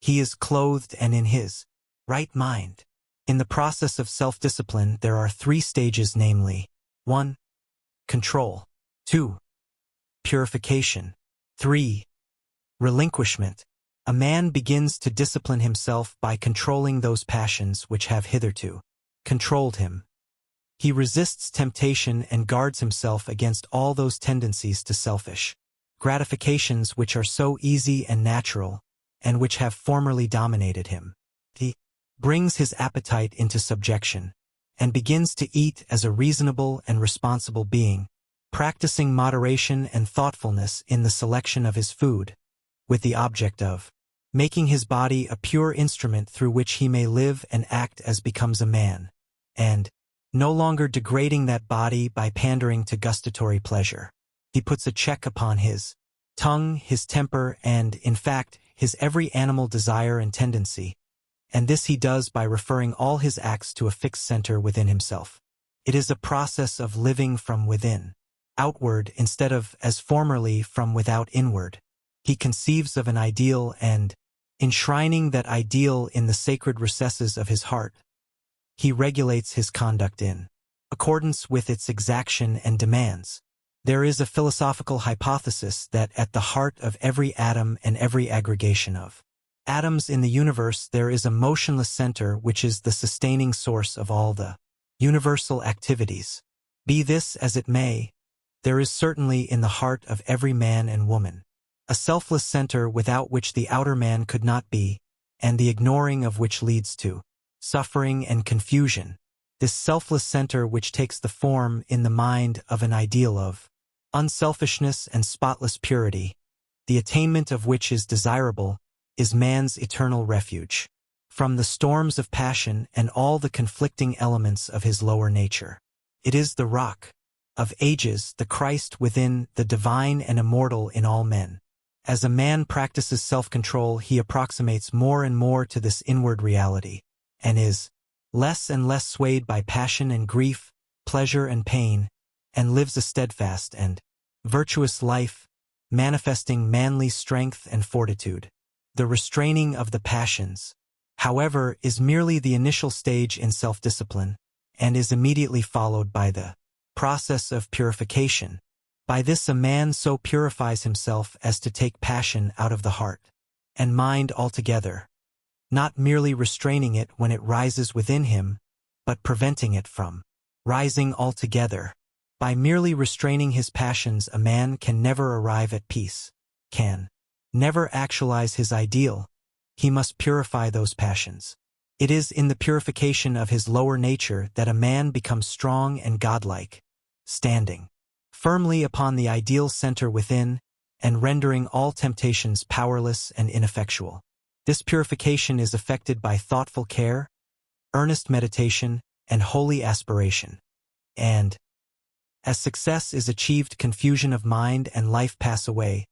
He is clothed and in his right mind. In the process of self-discipline there are 3 stages, namely 1. Control. 2. Purification. 3. Relinquishment. A man begins to discipline himself by controlling those passions which have hitherto controlled him. He resists temptation and guards himself against all those tendencies to selfish gratifications which are so easy and natural, and which have formerly dominated him. He brings his appetite into subjection, and begins to eat as a reasonable and responsible being, practicing moderation and thoughtfulness in the selection of his food, with the object of making his body a pure instrument through which he may live and act as becomes a man, and no longer degrading that body by pandering to gustatory pleasure. He puts a check upon his tongue, his temper, and, in fact, his every animal desire and tendency, and this he does by referring all his acts to a fixed center within himself. It is a process of living from within outward instead of, as formerly, from without inward. He conceives of an ideal and, enshrining that ideal in the sacred recesses of his heart, he regulates his conduct in accordance with its exaction and demands. There is a philosophical hypothesis that at the heart of every atom and every aggregation of atoms in the universe there is a motionless center which is the sustaining source of all the universal activities. Be this as it may, there is certainly in the heart of every man and woman a selfless center without which the outer man could not be, and the ignoring of which leads to suffering and confusion. This selfless center which takes the form in the mind of an ideal of unselfishness and spotless purity, the attainment of which is desirable, is man's eternal refuge from the storms of passion and all the conflicting elements of his lower nature. It is the rock of ages, the Christ within, the divine and immortal in all men. As a man practices self-control, he approximates more and more to this inward reality, and is less and less swayed by passion and grief, pleasure and pain, and lives a steadfast and virtuous life, manifesting manly strength and fortitude. The restraining of the passions, however, is merely the initial stage in self-discipline, and is immediately followed by the process of purification. By this a man so purifies himself as to take passion out of the heart and mind altogether, not merely restraining it when it rises within him, but preventing it from rising altogether. By merely restraining his passions a man can never arrive at peace, can never actualize his ideal. He must purify those passions. It is in the purification of his lower nature that a man becomes strong and godlike, standing firmly upon the ideal center within, and rendering all temptations powerless and ineffectual. This purification is effected by thoughtful care, earnest meditation, and holy aspiration. And, as success is achieved, confusion of mind and life pass away,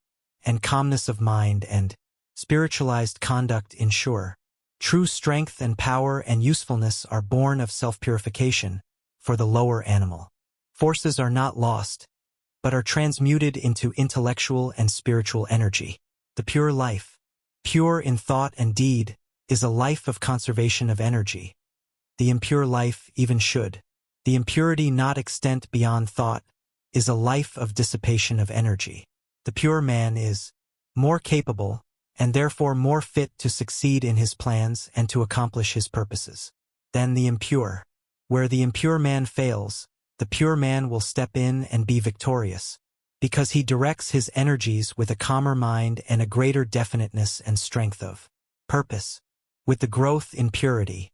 and calmness of mind and spiritualized conduct ensure. True strength and power and usefulness are born of self-purification, for the lower animal forces are not lost, but are transmuted into intellectual and spiritual energy. The pure life, pure in thought and deed, is a life of conservation of energy. The impure life even should. The impurity not extent beyond thought is a life of dissipation of energy. The pure man is more capable, and therefore more fit to succeed in his plans and to accomplish his purposes, than the impure. Where the impure man fails, the pure man will step in and be victorious, because he directs his energies with a calmer mind and a greater definiteness and strength of purpose. With the growth in purity,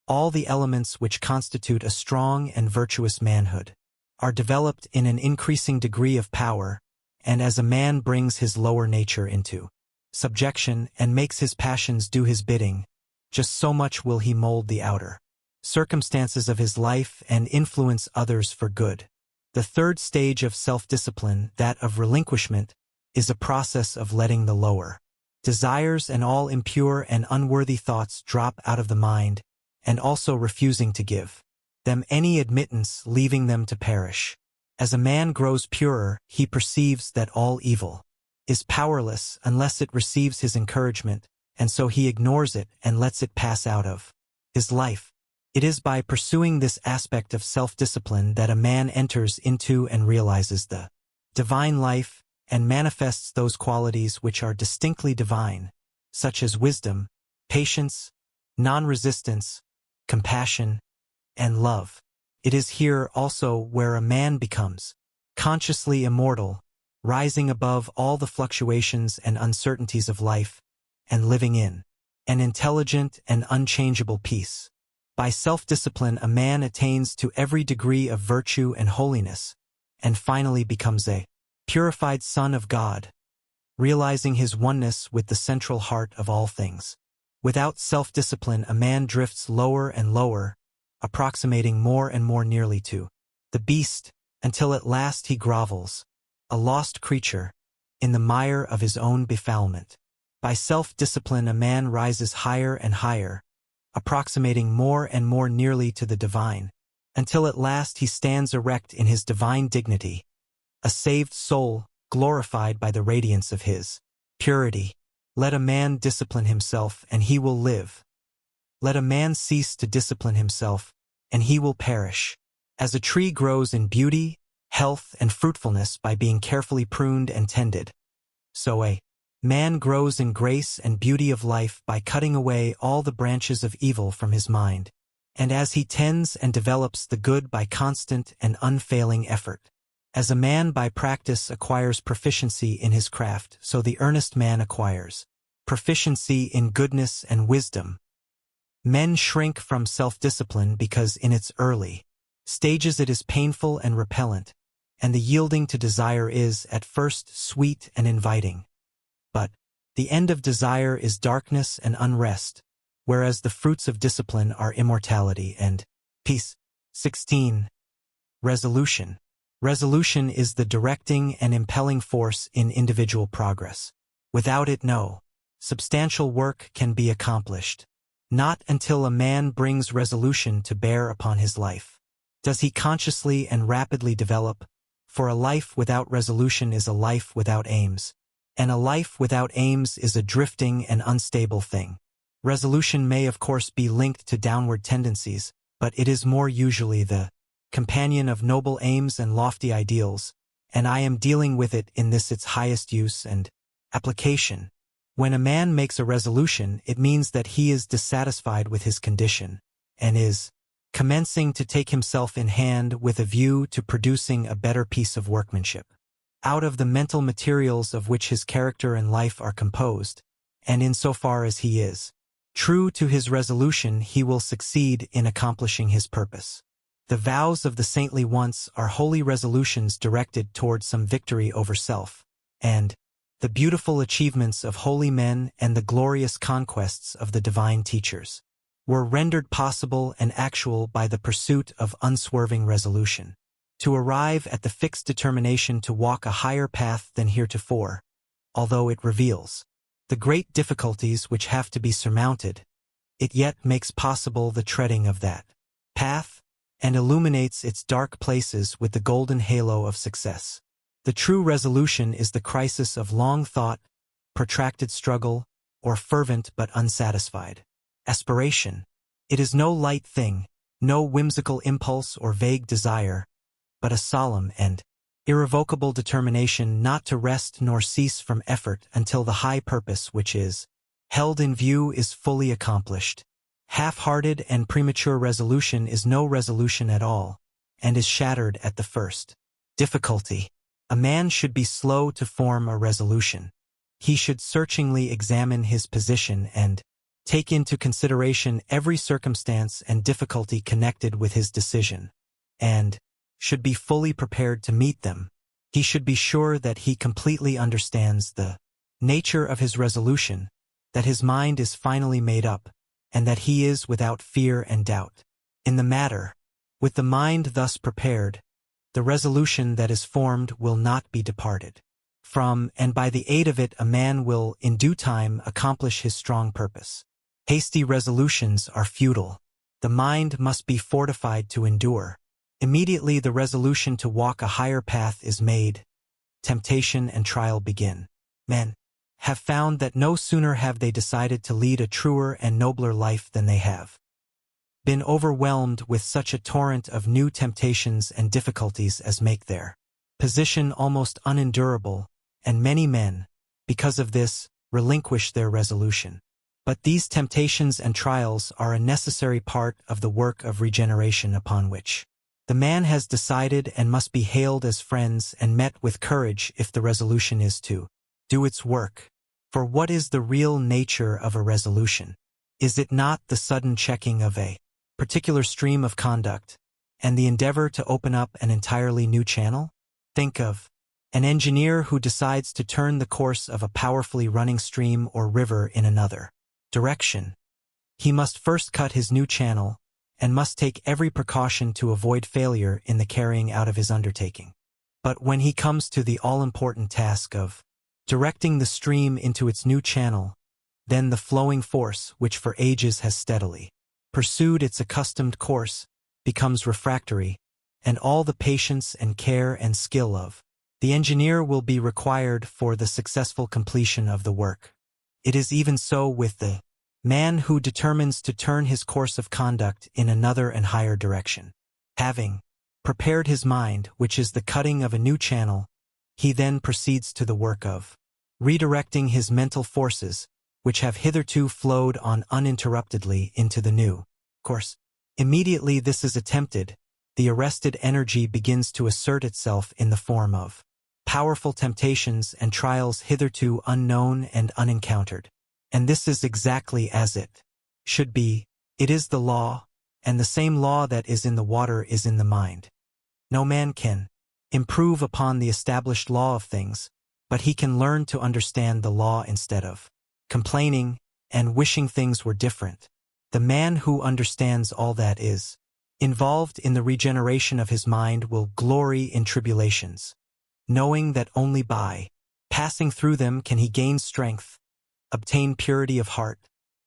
all the elements which constitute a strong and virtuous manhood, are developed in an increasing degree of power, and as a man brings his lower nature into subjection and makes his passions do his bidding, just so much will he mold the outer circumstances of his life and influence others for good. The third stage of self-discipline, that of relinquishment, is a process of letting the lower desires and all impure and unworthy thoughts drop out of the mind, and also refusing to give them any admittance, leaving them to perish. As a man grows purer, he perceives that all evil is powerless unless it receives his encouragement, and so he ignores it and lets it pass out of his life. It is by pursuing this aspect of self-discipline that a man enters into and realizes the divine life and manifests those qualities which are distinctly divine, such as wisdom, patience, non-resistance, compassion, and love. It is here also where a man becomes consciously immortal, rising above all the fluctuations and uncertainties of life, and living in an intelligent and unchangeable peace. By self-discipline, a man attains to every degree of virtue and holiness, and finally becomes a purified son of God, realizing his oneness with the central heart of all things. Without self-discipline, a man drifts lower and lower, approximating more and more nearly to the beast, until at last he grovels, a lost creature, in the mire of his own befoulment. By self-discipline, a man rises higher and higher, approximating more and more nearly to the divine, until at last he stands erect in his divine dignity, a saved soul, glorified by the radiance of his purity. Let a man discipline himself, and he will live. Let a man cease to discipline himself, and he will perish. As a tree grows in beauty, health, and fruitfulness by being carefully pruned and tended, so a man grows in grace and beauty of life by cutting away all the branches of evil from his mind, and as he tends and develops the good by constant and unfailing effort. As a man by practice acquires proficiency in his craft, so the earnest man acquires proficiency in goodness and wisdom. Men shrink from self-discipline because in its early stages it is painful and repellent, and the yielding to desire is, at first, sweet and inviting. But the end of desire is darkness and unrest, whereas the fruits of discipline are immortality and peace. 16. Resolution. Resolution is the directing and impelling force in individual progress. Without it, no substantial work can be accomplished. Not until a man brings resolution to bear upon his life does he consciously and rapidly develop, for a life without resolution is a life without aims, and a life without aims is a drifting and unstable thing. Resolution may of course be linked to downward tendencies, but it is more usually the companion of noble aims and lofty ideals, and I am dealing with it in this its highest use and application. When a man makes a resolution, it means that he is dissatisfied with his condition, and is commencing to take himself in hand with a view to producing a better piece of workmanship out of the mental materials of which his character and life are composed, and insofar as he is true to his resolution, he will succeed in accomplishing his purpose. The vows of the saintly ones are holy resolutions directed toward some victory over self, and the beautiful achievements of holy men and the glorious conquests of the divine teachers were rendered possible and actual by the pursuit of unswerving resolution, to arrive at the fixed determination to walk a higher path than heretofore. Although it reveals the great difficulties which have to be surmounted, it yet makes possible the treading of that path, and illuminates its dark places with the golden halo of success. The true resolution is the crisis of long thought, protracted struggle, or fervent but unsatisfied aspiration. It is no light thing, no whimsical impulse or vague desire, but a solemn and irrevocable determination not to rest nor cease from effort until the high purpose which is held in view is fully accomplished. Half-hearted and premature resolution is no resolution at all, and is shattered at the first difficulty. A man should be slow to form a resolution. He should searchingly examine his position and take into consideration every circumstance and difficulty connected with his decision, and should be fully prepared to meet them. He should be sure that he completely understands the nature of his resolution, that his mind is finally made up, and that he is without fear and doubt in the matter. With the mind thus prepared, the resolution that is formed will not be departed from, and by the aid of it a man will in due time accomplish his strong purpose. Hasty resolutions are futile. The mind must be fortified to endure. Immediately the resolution to walk a higher path is made, temptation and trial begin. Men have found that no sooner have they decided to lead a truer and nobler life than they have been overwhelmed with such a torrent of new temptations and difficulties as make their position almost unendurable, and many men, because of this, relinquish their resolution. But these temptations and trials are a necessary part of the work of regeneration upon which the man has decided and must be hailed as friends and met with courage if the resolution is to do its work. For what is the real nature of a resolution? Is it not the sudden checking of a particular stream of conduct, and the endeavor to open up an entirely new channel? Think of an engineer who decides to turn the course of a powerfully running stream or river in another direction. He must first cut his new channel, and must take every precaution to avoid failure in the carrying out of his undertaking. But when he comes to the all-important task of directing the stream into its new channel, then the flowing force, which for ages has steadily pursued its accustomed course, becomes refractory, and all the patience and care and skill of the engineer will be required for the successful completion of the work. It is even so with the man who determines to turn his course of conduct in another and higher direction. Having prepared his mind, which is the cutting of a new channel, he then proceeds to the work of redirecting his mental forces, which have hitherto flowed on uninterruptedly into the new course. Immediately this is attempted, the arrested energy begins to assert itself in the form of powerful temptations and trials hitherto unknown and unencountered. And this is exactly as it should be. It is the law, and the same law that is in the water is in the mind. No man can improve upon the established law of things, but he can learn to understand the law instead of complaining and wishing things were different. The man who understands all that is involved in the regeneration of his mind will glory in tribulations, knowing that only by passing through them can he gain strength, obtain purity of heart,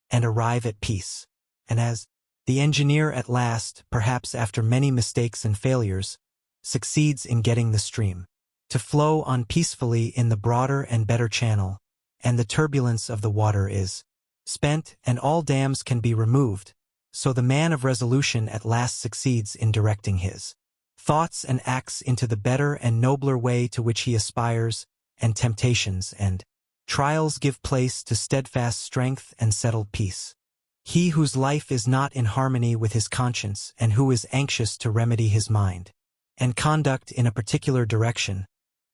and arrive at peace. And as the engineer at last, perhaps after many mistakes and failures, succeeds in getting the stream to flow on peacefully in the broader and better channel, and the turbulence of the water is spent and all dams can be removed, so the man of resolution at last succeeds in directing his thoughts and acts into the better and nobler way to which he aspires, and temptations and trials give place to steadfast strength and settled peace. He whose life is not in harmony with his conscience and who is anxious to remedy his mind and conduct in a particular direction,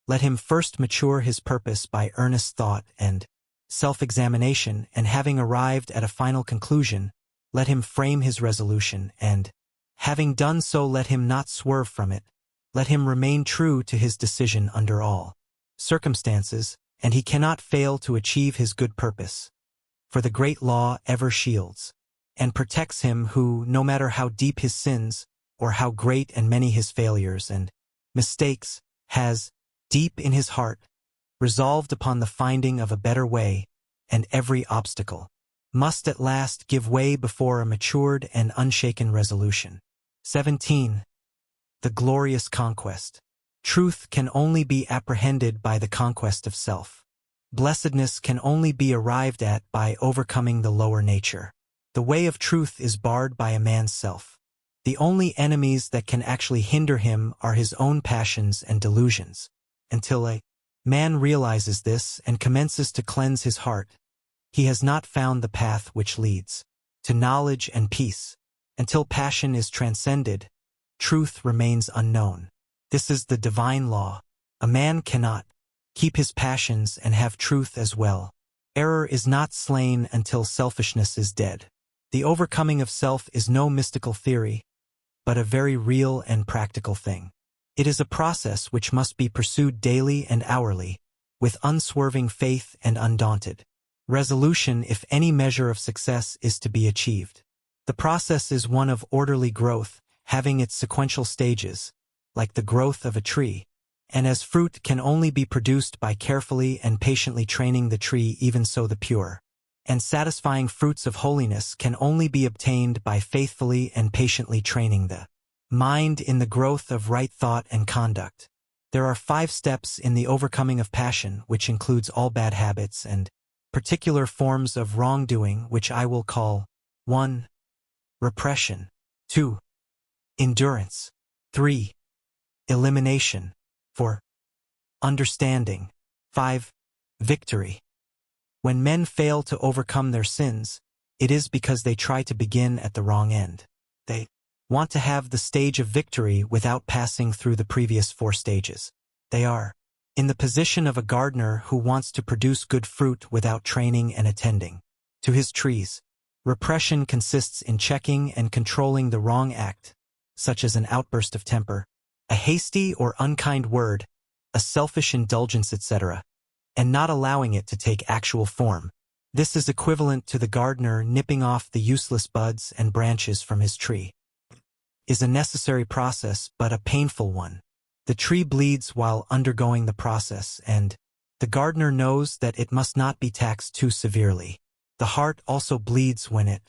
let him first mature his purpose by earnest thought and self-examination, and having arrived at a final conclusion, let him frame his resolution, and, having done so, let him not swerve from it. Let him remain true to his decision under all circumstances, and he cannot fail to achieve his good purpose. For the great law ever shields and protects him who, no matter how deep his sins, or how great and many his failures and mistakes, has, deep in his heart, resolved upon the finding of a better way, and every obstacle must at last give way before a matured and unshaken resolution. 17. The glorious conquest. Truth can only be apprehended by the conquest of self. Blessedness can only be arrived at by overcoming the lower nature. The way of truth is barred by a man's self. The only enemies that can actually hinder him are his own passions and delusions. Until a man realizes this and commences to cleanse his heart, he has not found the path which leads to knowledge and peace. Until passion is transcended, truth remains unknown. This is the divine law. A man cannot keep his passions and have truth as well. Error is not slain until selfishness is dead. The overcoming of self is no mystical theory, but a very real and practical thing. It is a process which must be pursued daily and hourly, with unswerving faith and undaunted resolution if any measure of success is to be achieved. The process is one of orderly growth, having its sequential stages, like the growth of a tree, and as fruit can only be produced by carefully and patiently training the tree, even so the pure and satisfying fruits of holiness can only be obtained by faithfully and patiently training the mind in the growth of right thought and conduct. There are 5 steps in the overcoming of passion, which includes all bad habits and particular forms of wrongdoing, which I will call 1. Repression. 2. Endurance. 3. Elimination. 4. Understanding. 5. Victory. When men fail to overcome their sins, it is because they try to begin at the wrong end. They want to have the stage of victory without passing through the previous 4 stages. They are in the position of a gardener who wants to produce good fruit without training and attending to his trees. Repression consists in checking and controlling the wrong act, such as an outburst of temper, a hasty or unkind word, a selfish indulgence, etc., and not allowing it to take actual form. This is equivalent to the gardener nipping off the useless buds and branches from his tree. Is a necessary process, but a painful one. The tree bleeds while undergoing the process, and the gardener knows that it must not be taxed too severely. The heart also bleeds when it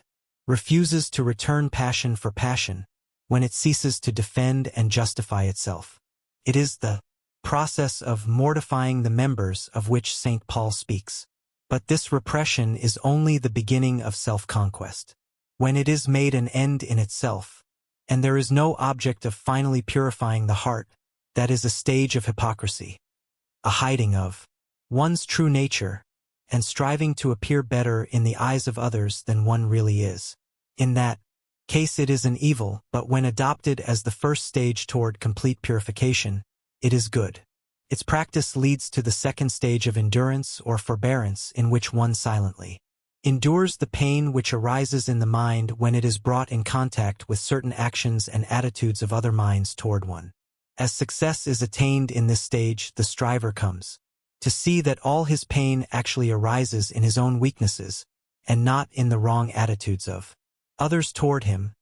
refuses to return passion for passion, when it ceases to defend and justify itself. It is the process of mortifying the members of which St. Paul speaks. But this repression is only the beginning of self-conquest. When it is made an end in itself, and there is no object of finally purifying the heart, that is a stage of hypocrisy, a hiding of one's true nature, and striving to appear better in the eyes of others than one really is. In that case it is an evil, but when adopted as the first stage toward complete purification, it is good. Its practice leads to the second stage of endurance or forbearance, in which one silently endures the pain which arises in the mind when it is brought in contact with certain actions and attitudes of other minds toward one. As success is attained in this stage, the striver comes to see that all his pain actually arises in his own weaknesses, and not in the wrong attitudes of others toward him,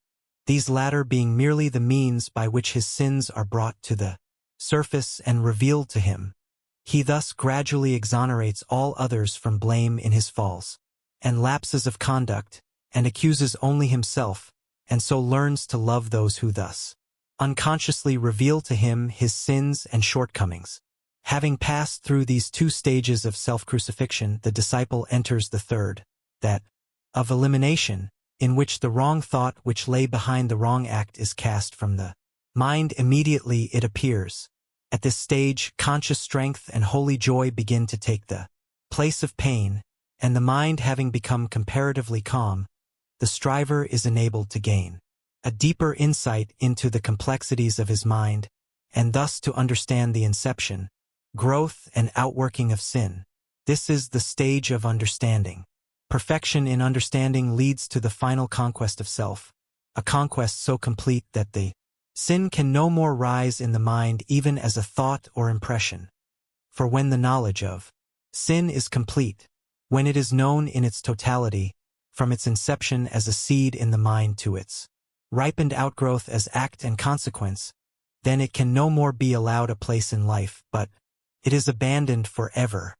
these latter being merely the means by which his sins are brought to the surface and revealed to him. He thus gradually exonerates all others from blame in his falls and lapses of conduct, and accuses only himself, and so learns to love those who thus unconsciously reveal to him his sins and shortcomings. Having passed through these 2 stages of self-crucifixion, the disciple enters the third, that of elimination, in which the wrong thought which lay behind the wrong act is cast from the mind immediately it appears. At this stage, conscious strength and holy joy begin to take the place of pain, and the mind having become comparatively calm, the striver is enabled to gain a deeper insight into the complexities of his mind, and thus to understand the inception, growth, and outworking of sin. This is the stage of understanding. Perfection in understanding leads to the final conquest of self, a conquest so complete that the sin can no more rise in the mind even as a thought or impression. For when the knowledge of sin is complete, when it is known in its totality, from its inception as a seed in the mind to its ripened outgrowth as act and consequence, then it can no more be allowed a place in life, but it is abandoned forever.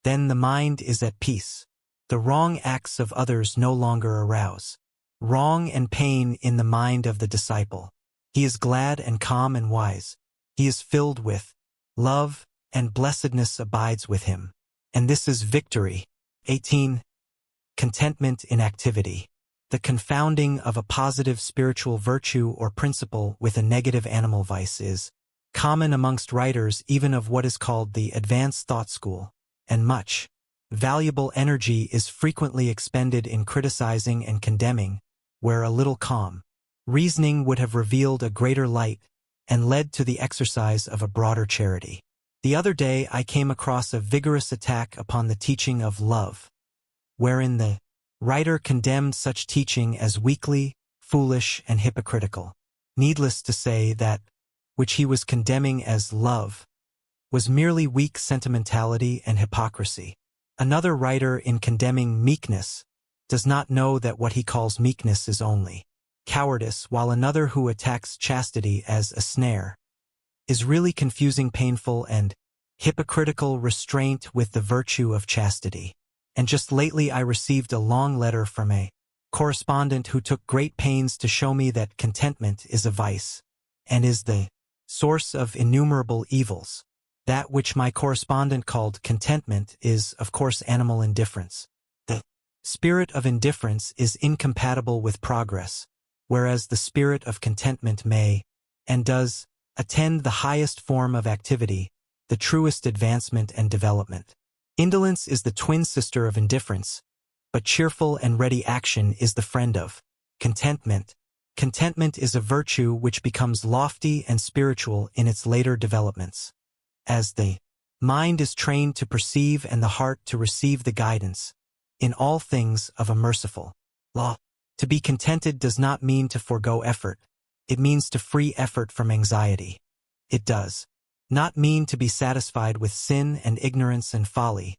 Then the mind is at peace. The wrong acts of others no longer arouse wrong and pain in the mind of the disciple. He is glad and calm and wise. He is filled with love, and blessedness abides with him. And this is victory. 18. Contentment in activity. The confounding of a positive spiritual virtue or principle with a negative animal vice is common amongst writers even of what is called the advanced thought school, and much valuable energy is frequently expended in criticizing and condemning, where a little calm reasoning would have revealed a greater light and led to the exercise of a broader charity. The other day I came across a vigorous attack upon the teaching of love, wherein the writer condemned such teaching as weakly, foolish, and hypocritical. Needless to say that which he was condemning as love was merely weak sentimentality and hypocrisy. Another writer, in condemning meekness, does not know that what he calls meekness is only cowardice, while another who attacks chastity as a snare is really confusing painful and hypocritical restraint with the virtue of chastity. And just lately I received a long letter from a correspondent who took great pains to show me that contentment is a vice and is the source of innumerable evils. That which my correspondent called contentment is, of course, animal indifference. The spirit of indifference is incompatible with progress, whereas the spirit of contentment may, and does, attend the highest form of activity, the truest advancement and development. Indolence is the twin sister of indifference, but cheerful and ready action is the friend of contentment. Contentment is a virtue which becomes lofty and spiritual in its later developments, as the mind is trained to perceive and the heart to receive the guidance, in all things, of a merciful law. To be contented does not mean to forego effort. It means to free effort from anxiety. It does not mean to be satisfied with sin and ignorance and folly,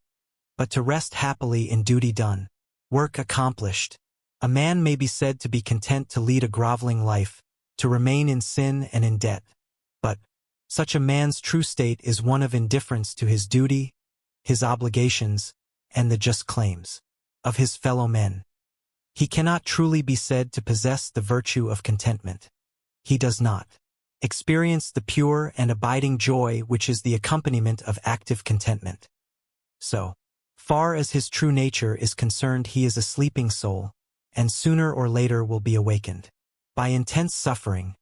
but to rest happily in duty done, work accomplished. A man may be said to be content to lead a groveling life, to remain in sin and in debt, but such a man's true state is one of indifference to his duty, his obligations, and the just claims of his fellow men. He cannot truly be said to possess the virtue of contentment. He does not experience the pure and abiding joy which is the accompaniment of active contentment. So far as his true nature is concerned, he is a sleeping soul, and sooner or later will be awakened by intense suffering,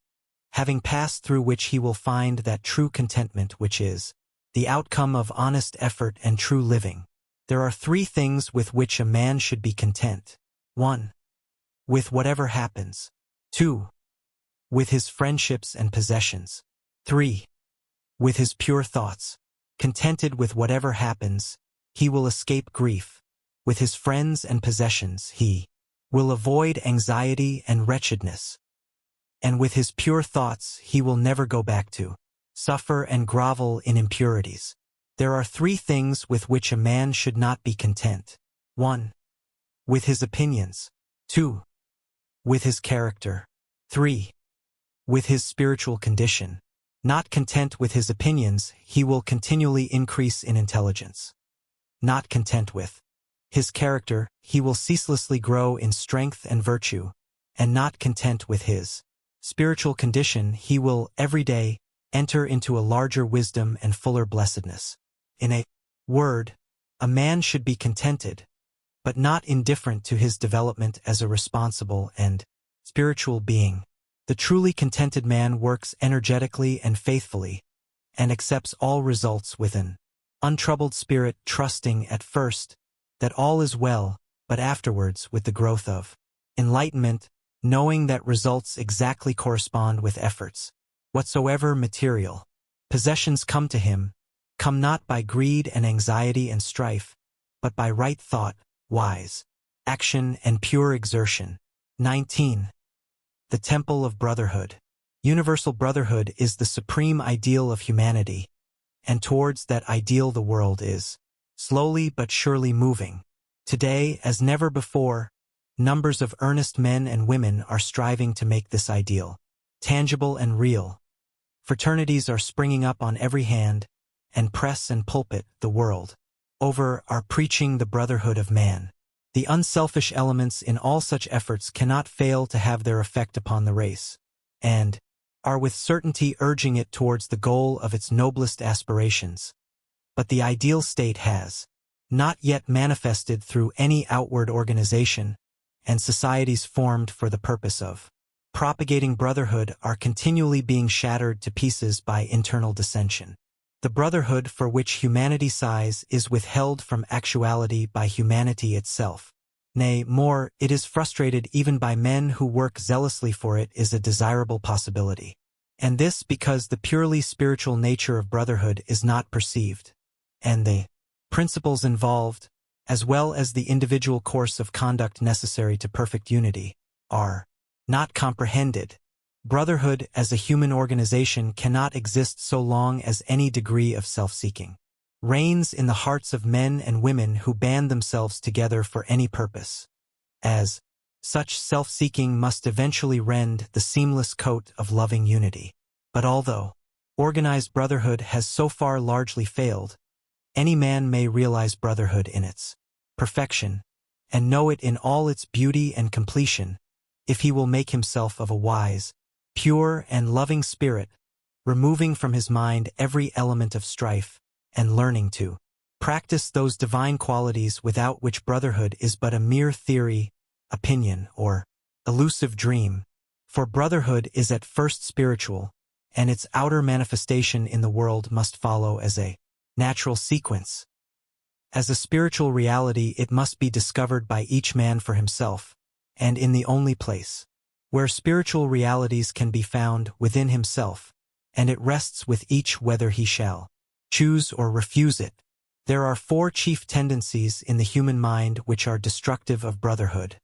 having passed through which he will find that true contentment which is the outcome of honest effort and true living. There are three things with which a man should be content. 1. With whatever happens. 2. With his friendships and possessions. 3. With his pure thoughts. Contented with whatever happens, he will escape grief. With his friends and possessions, he will avoid anxiety and wretchedness. And with his pure thoughts, he will never go back to suffer and grovel in impurities. There are three things with which a man should not be content. 1. With his opinions. 2. With his character. 3. With his spiritual condition. Not content with his opinions, he will continually increase in intelligence. Not content with his character, he will ceaselessly grow in strength and virtue, and not content with his spiritual condition, he will, every day, enter into a larger wisdom and fuller blessedness. In a word, a man should be contented, but not indifferent to his development as a responsible and spiritual being. The truly contented man works energetically and faithfully, and accepts all results with an untroubled spirit, trusting at first that all is well, but afterwards, with the growth of enlightenment, knowing that results exactly correspond with efforts. Whatsoever material possessions come to him, come not by greed and anxiety and strife, but by right thought, wise action, and pure exertion. 19. The Temple of Brotherhood. Universal brotherhood is the supreme ideal of humanity, and towards that ideal the world is slowly but surely moving. Today, as never before, numbers of earnest men and women are striving to make this ideal tangible and real. Fraternities are springing up on every hand, and press and pulpit, the world over, are preaching the brotherhood of man. The unselfish elements in all such efforts cannot fail to have their effect upon the race, and are with certainty urging it towards the goal of its noblest aspirations. But the ideal state has not yet manifested through any outward organization, and societies formed for the purpose of propagating brotherhood are continually being shattered to pieces by internal dissension. The brotherhood for which humanity sighs is withheld from actuality by humanity itself. Nay, more, it is frustrated even by men who work zealously for it is a desirable possibility. And this because the purely spiritual nature of brotherhood is not perceived, and the principles involved, as well as the individual course of conduct necessary to perfect unity, are not comprehended. Brotherhood as a human organization cannot exist so long as any degree of self-seeking reigns in the hearts of men and women who band themselves together for any purpose. As such, self-seeking must eventually rend the seamless coat of loving unity. But although organized brotherhood has so far largely failed, any man may realize brotherhood in its perfection and know it in all its beauty and completion if he will make himself of a wise, pure, and loving spirit, removing from his mind every element of strife and learning to practice those divine qualities without which brotherhood is but a mere theory, opinion, or elusive dream. For brotherhood is at first spiritual, and its outer manifestation in the world must follow as a natural sequence. As a spiritual reality, it must be discovered by each man for himself, and in the only place where spiritual realities can be found within himself, and it rests with each whether he shall choose or refuse it. There are four chief tendencies in the human mind which are destructive of brotherhood,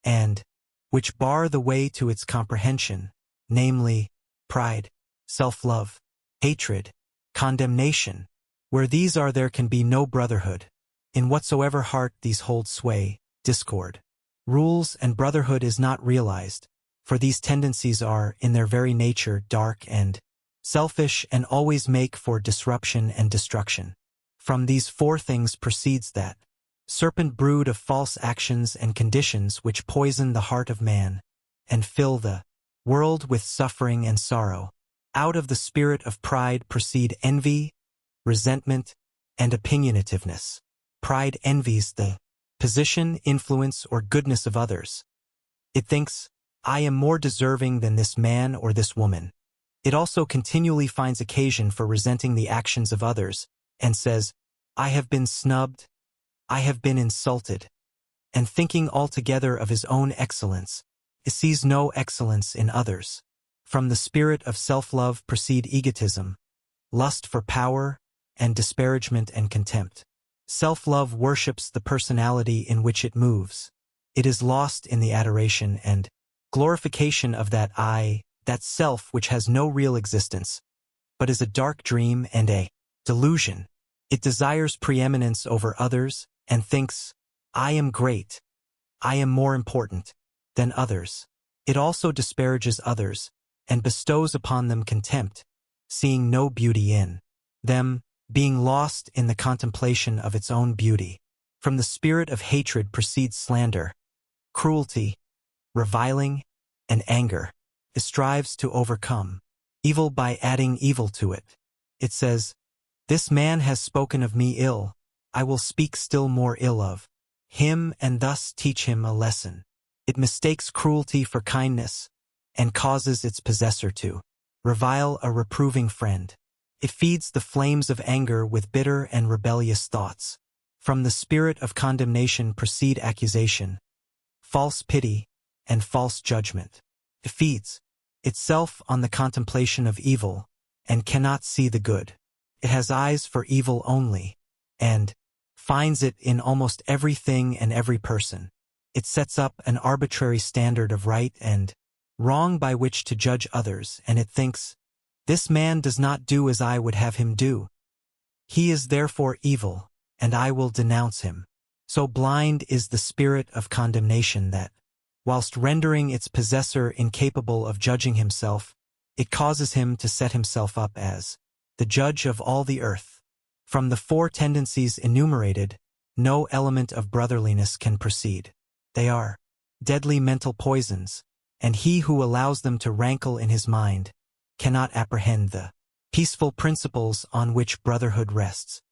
and which bar the way to its comprehension, namely, pride, self-love, hatred, condemnation. Where these are, there can be no brotherhood. In whatsoever heart these hold sway, discord rules, and brotherhood is not realized, for these tendencies are, in their very nature, dark and selfish, and always make for disruption and destruction. From these four things proceeds that serpent brood of false actions and conditions which poison the heart of man, and fill the world with suffering and sorrow. Out of the spirit of pride proceed envy, resentment, and opinionativeness. Pride envies the position, influence, or goodness of others. It thinks, I am more deserving than this man or this woman. It also continually finds occasion for resenting the actions of others, and says, I have been snubbed, I have been insulted. And thinking altogether of his own excellence, it sees no excellence in others. From the spirit of self-love proceed egotism, lust for power, and disparagement and contempt. Self-love worships the personality in which it moves. It is lost in the adoration and glorification of that I, that self which has no real existence, but is a dark dream and a delusion. It desires preeminence over others and thinks, I am great, I am more important than others. It also disparages others and bestows upon them contempt, seeing no beauty in them, being lost in the contemplation of its own beauty. From the spirit of hatred proceeds slander, cruelty, reviling, and anger. It strives to overcome evil by adding evil to it. It says, this man has spoken of me ill, I will speak still more ill of him and thus teach him a lesson. It mistakes cruelty for kindness and causes its possessor to revile a reproving friend. It feeds the flames of anger with bitter and rebellious thoughts. From the spirit of condemnation proceed accusation, false pity, and false judgment. It feeds itself on the contemplation of evil, and cannot see the good. It has eyes for evil only, and finds it in almost everything and every person. It sets up an arbitrary standard of right and wrong by which to judge others, and it thinks, this man does not do as I would have him do. He is therefore evil, and I will denounce him. So blind is the spirit of condemnation that, whilst rendering its possessor incapable of judging himself, it causes him to set himself up as the judge of all the earth. From the four tendencies enumerated, no element of brotherliness can proceed. They are deadly mental poisons, and he who allows them to rankle in his mind cannot apprehend the peaceful principles on which brotherhood rests.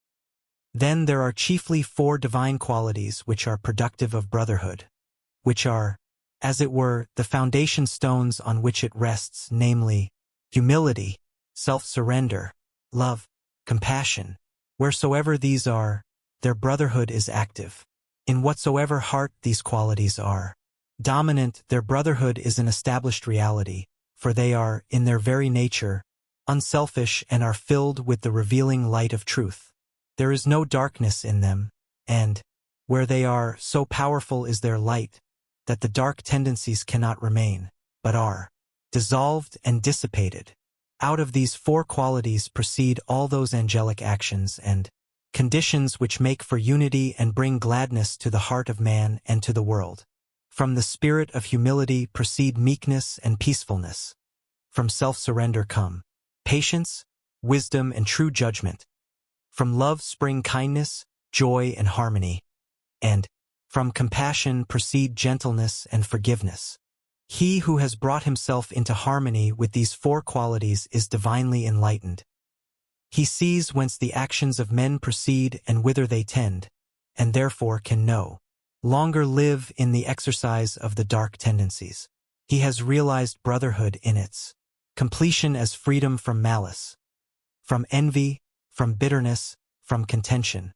Then there are chiefly four divine qualities which are productive of brotherhood, which are, as it were, the foundation stones on which it rests, namely, humility, self-surrender, love, compassion. Wheresoever these are, their brotherhood is active. In whatsoever heart these qualities are dominant, their brotherhood is an established reality, for they are, in their very nature, unselfish and are filled with the revealing light of truth. There is no darkness in them, and, where they are, so powerful is their light, that the dark tendencies cannot remain, but are dissolved and dissipated. Out of these four qualities proceed all those angelic actions and conditions which make for unity and bring gladness to the heart of man and to the world. From the spirit of humility proceed meekness and peacefulness. From self-surrender come patience, wisdom, and true judgment. From love spring kindness, joy, and harmony. And from compassion proceed gentleness and forgiveness. He who has brought himself into harmony with these four qualities is divinely enlightened. He sees whence the actions of men proceed and whither they tend, and therefore can no longer live in the exercise of the dark tendencies. He has realized brotherhood in its completion as freedom from malice, from envy, from bitterness, from contention,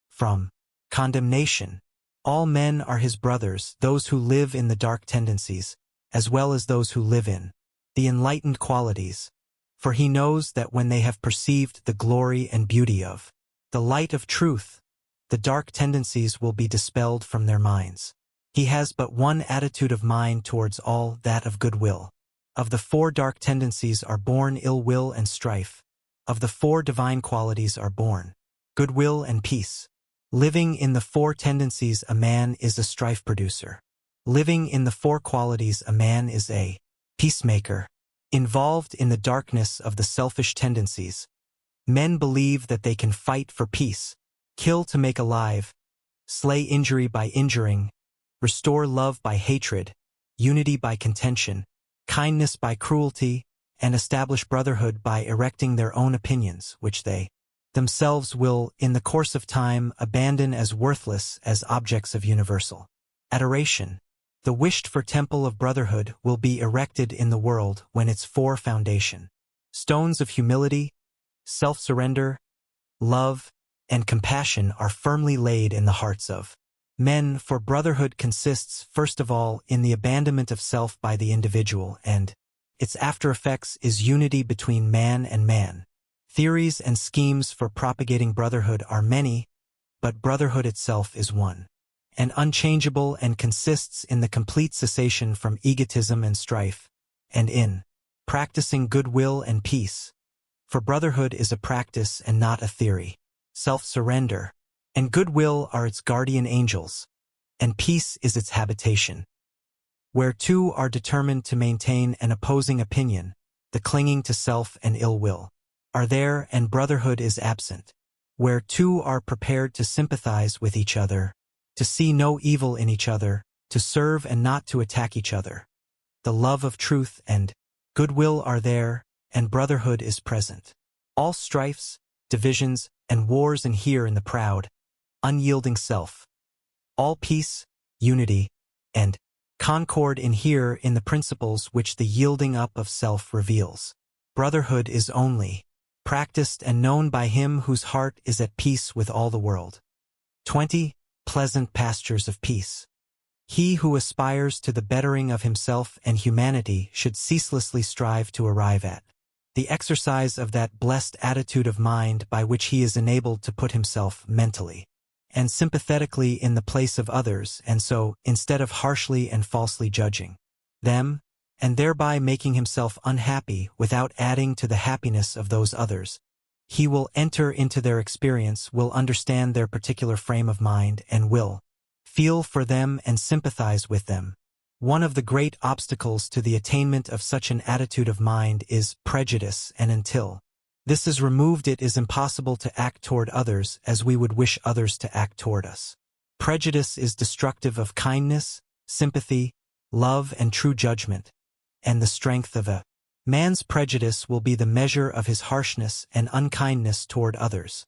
from condemnation. All men are his brothers, those who live in the dark tendencies, as well as those who live in the enlightened qualities, for he knows that when they have perceived the glory and beauty of the light of truth, the dark tendencies will be dispelled from their minds. He has but one attitude of mind towards all, that of goodwill. Of the four dark tendencies are born ill will and strife. Of the four divine qualities are born goodwill and peace. Living in the four tendencies, a man is a strife producer. Living in the four qualities, a man is a peacemaker. Involved in the darkness of the selfish tendencies, men believe that they can fight for peace, kill to make alive, slay injury by injuring, restore love by hatred, unity by contention, kindness by cruelty, and establish brotherhood by erecting their own opinions, which they themselves will, in the course of time, abandon as worthless as objects of universal adoration. The wished-for temple of brotherhood will be erected in the world when its four foundation stones of humility, self-surrender, love, and compassion are firmly laid in the hearts of men, for brotherhood consists, first of all, in the abandonment of self by the individual, and its after-effects is unity between man and man. Theories and schemes for propagating brotherhood are many, but brotherhood itself is one, and unchangeable, and consists in the complete cessation from egotism and strife, and in practicing goodwill and peace. For brotherhood is a practice and not a theory. Self-surrender and goodwill are its guardian angels, and peace is its habitation. Where two are determined to maintain an opposing opinion, the clinging to self and ill will are there, and brotherhood is absent. Where two are prepared to sympathize with each other, to see no evil in each other, to serve and not to attack each other, the love of truth and goodwill are there, and brotherhood is present. All strifes, divisions, and wars inhere in the proud, unyielding self. All peace, unity, and concord inhere in the principles which the yielding up of self reveals. Brotherhood is only practiced and known by him whose heart is at peace with all the world. 20. Pleasant pastures of peace. He who aspires to the bettering of himself and humanity should ceaselessly strive to arrive at the exercise of that blessed attitude of mind by which he is enabled to put himself mentally and sympathetically in the place of others, and so, instead of harshly and falsely judging them, and thereby making himself unhappy without adding to the happiness of those others, he will enter into their experience, will understand their particular frame of mind, and will feel for them and sympathize with them. One of the great obstacles to the attainment of such an attitude of mind is prejudice, and until this is removed, it is impossible to act toward others as we would wish others to act toward us. Prejudice is destructive of kindness, sympathy, love, and true judgment, and the strength of a man's prejudice will be the measure of his harshness and unkindness toward others.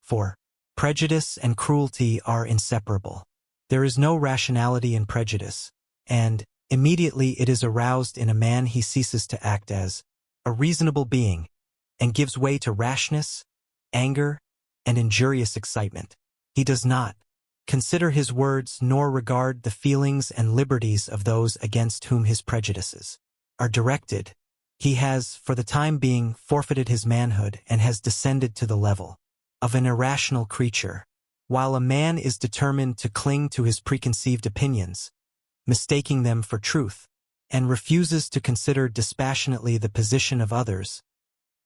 For prejudice and cruelty are inseparable. There is no rationality in prejudice, and immediately it is aroused in a man he ceases to act as a reasonable being, and gives way to rashness, anger, and injurious excitement. He does not consider his words nor regard the feelings and liberties of those against whom his prejudices are directed, He has, for the time being, forfeited his manhood and has descended to the level of an irrational creature. While a man is determined to cling to his preconceived opinions, mistaking them for truth, and refuses to consider dispassionately the position of others,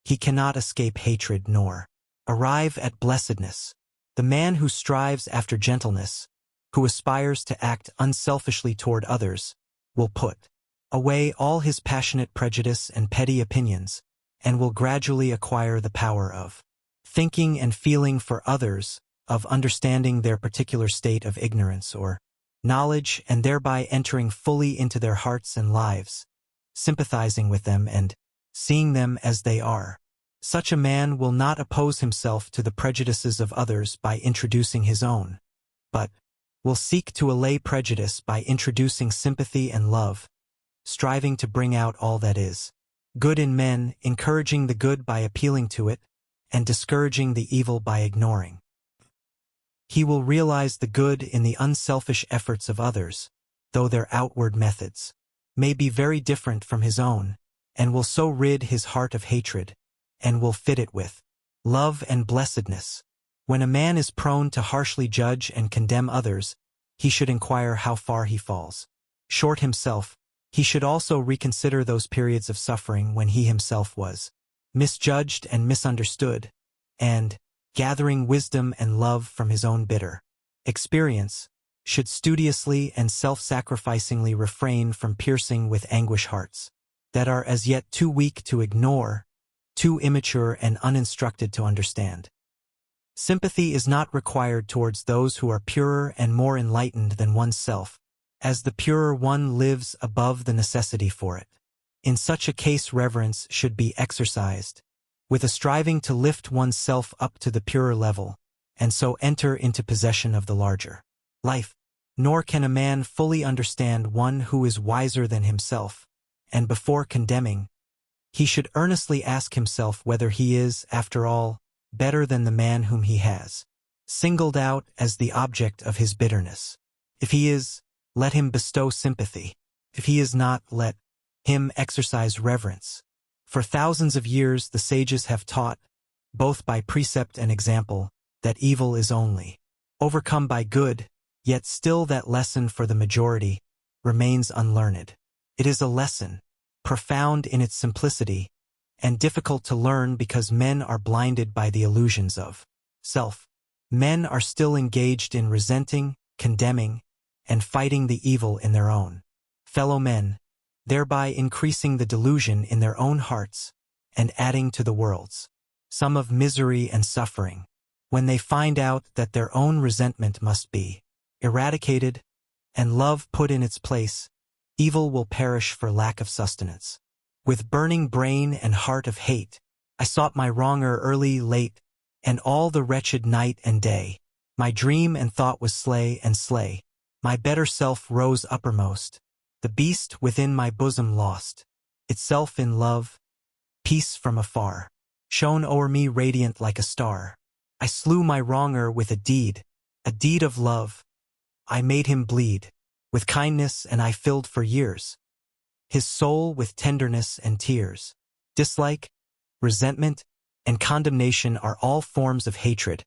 he cannot escape hatred nor arrive at blessedness. The man who strives after gentleness, who aspires to act unselfishly toward others, will put away all his passionate prejudice and petty opinions, and will gradually acquire the power of thinking and feeling for others, of understanding their particular state of ignorance or knowledge, and thereby entering fully into their hearts and lives, sympathizing with them and seeing them as they are. Such a man will not oppose himself to the prejudices of others by introducing his own, but will seek to allay prejudice by introducing sympathy and love, striving to bring out all that is good in men, encouraging the good by appealing to it, and discouraging the evil by ignoring. He will realize the good in the unselfish efforts of others, though their outward methods may be very different from his own, and will so rid his heart of hatred, and will fit it with love and blessedness. When a man is prone to harshly judge and condemn others, he should inquire how far he falls short himself. He should also reconsider those periods of suffering when he himself was misjudged and misunderstood, and, gathering wisdom and love from his own bitter experience, should studiously and self-sacrificingly refrain from piercing with anguish hearts that are as yet too weak to ignore, too immature and uninstructed to understand. Sympathy is not required towards those who are purer and more enlightened than oneself, as the purer one lives above the necessity for it. In such a case reverence should be exercised, with a striving to lift oneself up to the purer level, and so enter into possession of the larger life. Nor can a man fully understand one who is wiser than himself, and before condemning, he should earnestly ask himself whether he is, after all, better than the man whom he has singled out as the object of his bitterness. If he is, let him bestow sympathy. If he is not, let him exercise reverence. For thousands of years the sages have taught, both by precept and example, that evil is only overcome by good, yet still that lesson for the majority remains unlearned. It is a lesson, profound in its simplicity, and difficult to learn because men are blinded by the illusions of self. Men are still engaged in resenting, condemning, and fighting the evil in their own fellow men, thereby increasing the delusion in their own hearts and adding to the world's sum of misery and suffering. When they find out that their own resentment must be eradicated and love put in its place, evil will perish for lack of sustenance. With burning brain and heart of hate, I sought my wronger early, late, and all the wretched night and day. My dream and thought was slay and slay. My better self rose uppermost. The beast within my bosom lost itself in love. Peace from afar shone o'er me radiant like a star. I slew my wronger with a deed of love. I made him bleed with kindness, and I filled for years his soul with tenderness and tears. Dislike, resentment, and condemnation are all forms of hatred,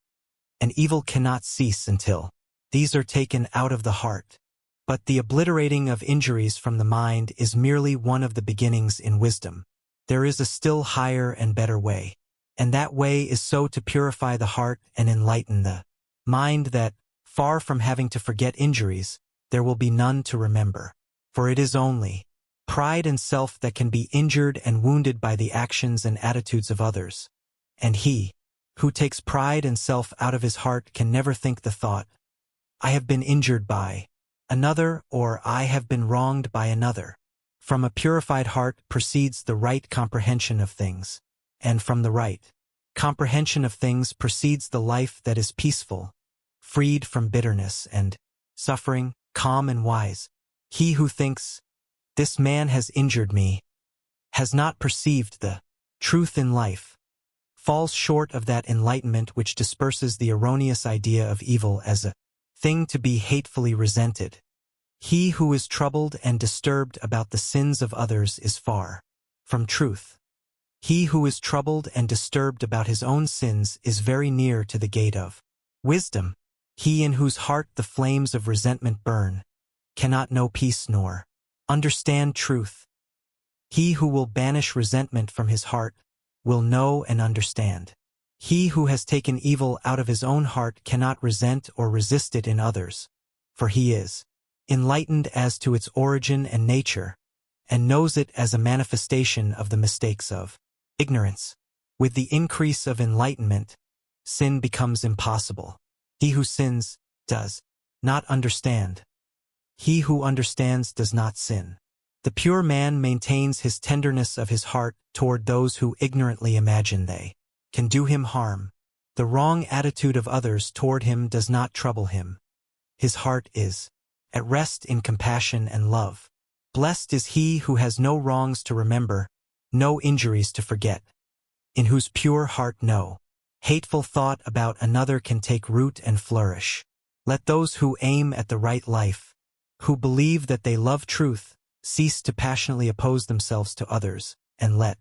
and evil cannot cease until these are taken out of the heart. But the obliterating of injuries from the mind is merely one of the beginnings in wisdom. There is a still higher and better way, and that way is so to purify the heart and enlighten the mind that, far from having to forget injuries, there will be none to remember. For it is only pride and self that can be injured and wounded by the actions and attitudes of others, and he who takes pride and self out of his heart can never think the thought, I have been injured by another, or I have been wronged by another. From a purified heart proceeds the right comprehension of things, and from the right comprehension of things proceeds the life that is peaceful, freed from bitterness and suffering, calm and wise. He who thinks, this man has injured me, has not perceived the truth in life, falls short of that enlightenment which disperses the erroneous idea of evil as a thing to be hatefully resented. He who is troubled and disturbed about the sins of others is far from truth. He who is troubled and disturbed about his own sins is very near to the gate of wisdom. He in whose heart the flames of resentment burn cannot know peace nor understand truth. He who will banish resentment from his heart will know and understand. He who has taken evil out of his own heart cannot resent or resist it in others, for he is enlightened as to its origin and nature, and knows it as a manifestation of the mistakes of ignorance. With the increase of enlightenment, sin becomes impossible. He who sins does not understand. He who understands does not sin. The pure man maintains his tenderness of his heart toward those who ignorantly imagine they can do him harm. The wrong attitude of others toward him does not trouble him. His heart is at rest in compassion and love. Blessed is he who has no wrongs to remember, no injuries to forget, in whose pure heart no hateful thought about another can take root and flourish. Let those who aim at the right life, who believe that they love truth, cease to passionately oppose themselves to others, and let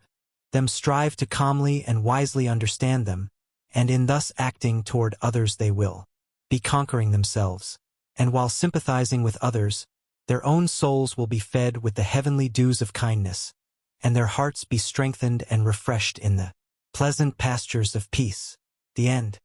them strive to calmly and wisely understand them, and in thus acting toward others they will be conquering themselves, and while sympathizing with others, their own souls will be fed with the heavenly dews of kindness, and their hearts be strengthened and refreshed in the pleasant pastures of peace. The end.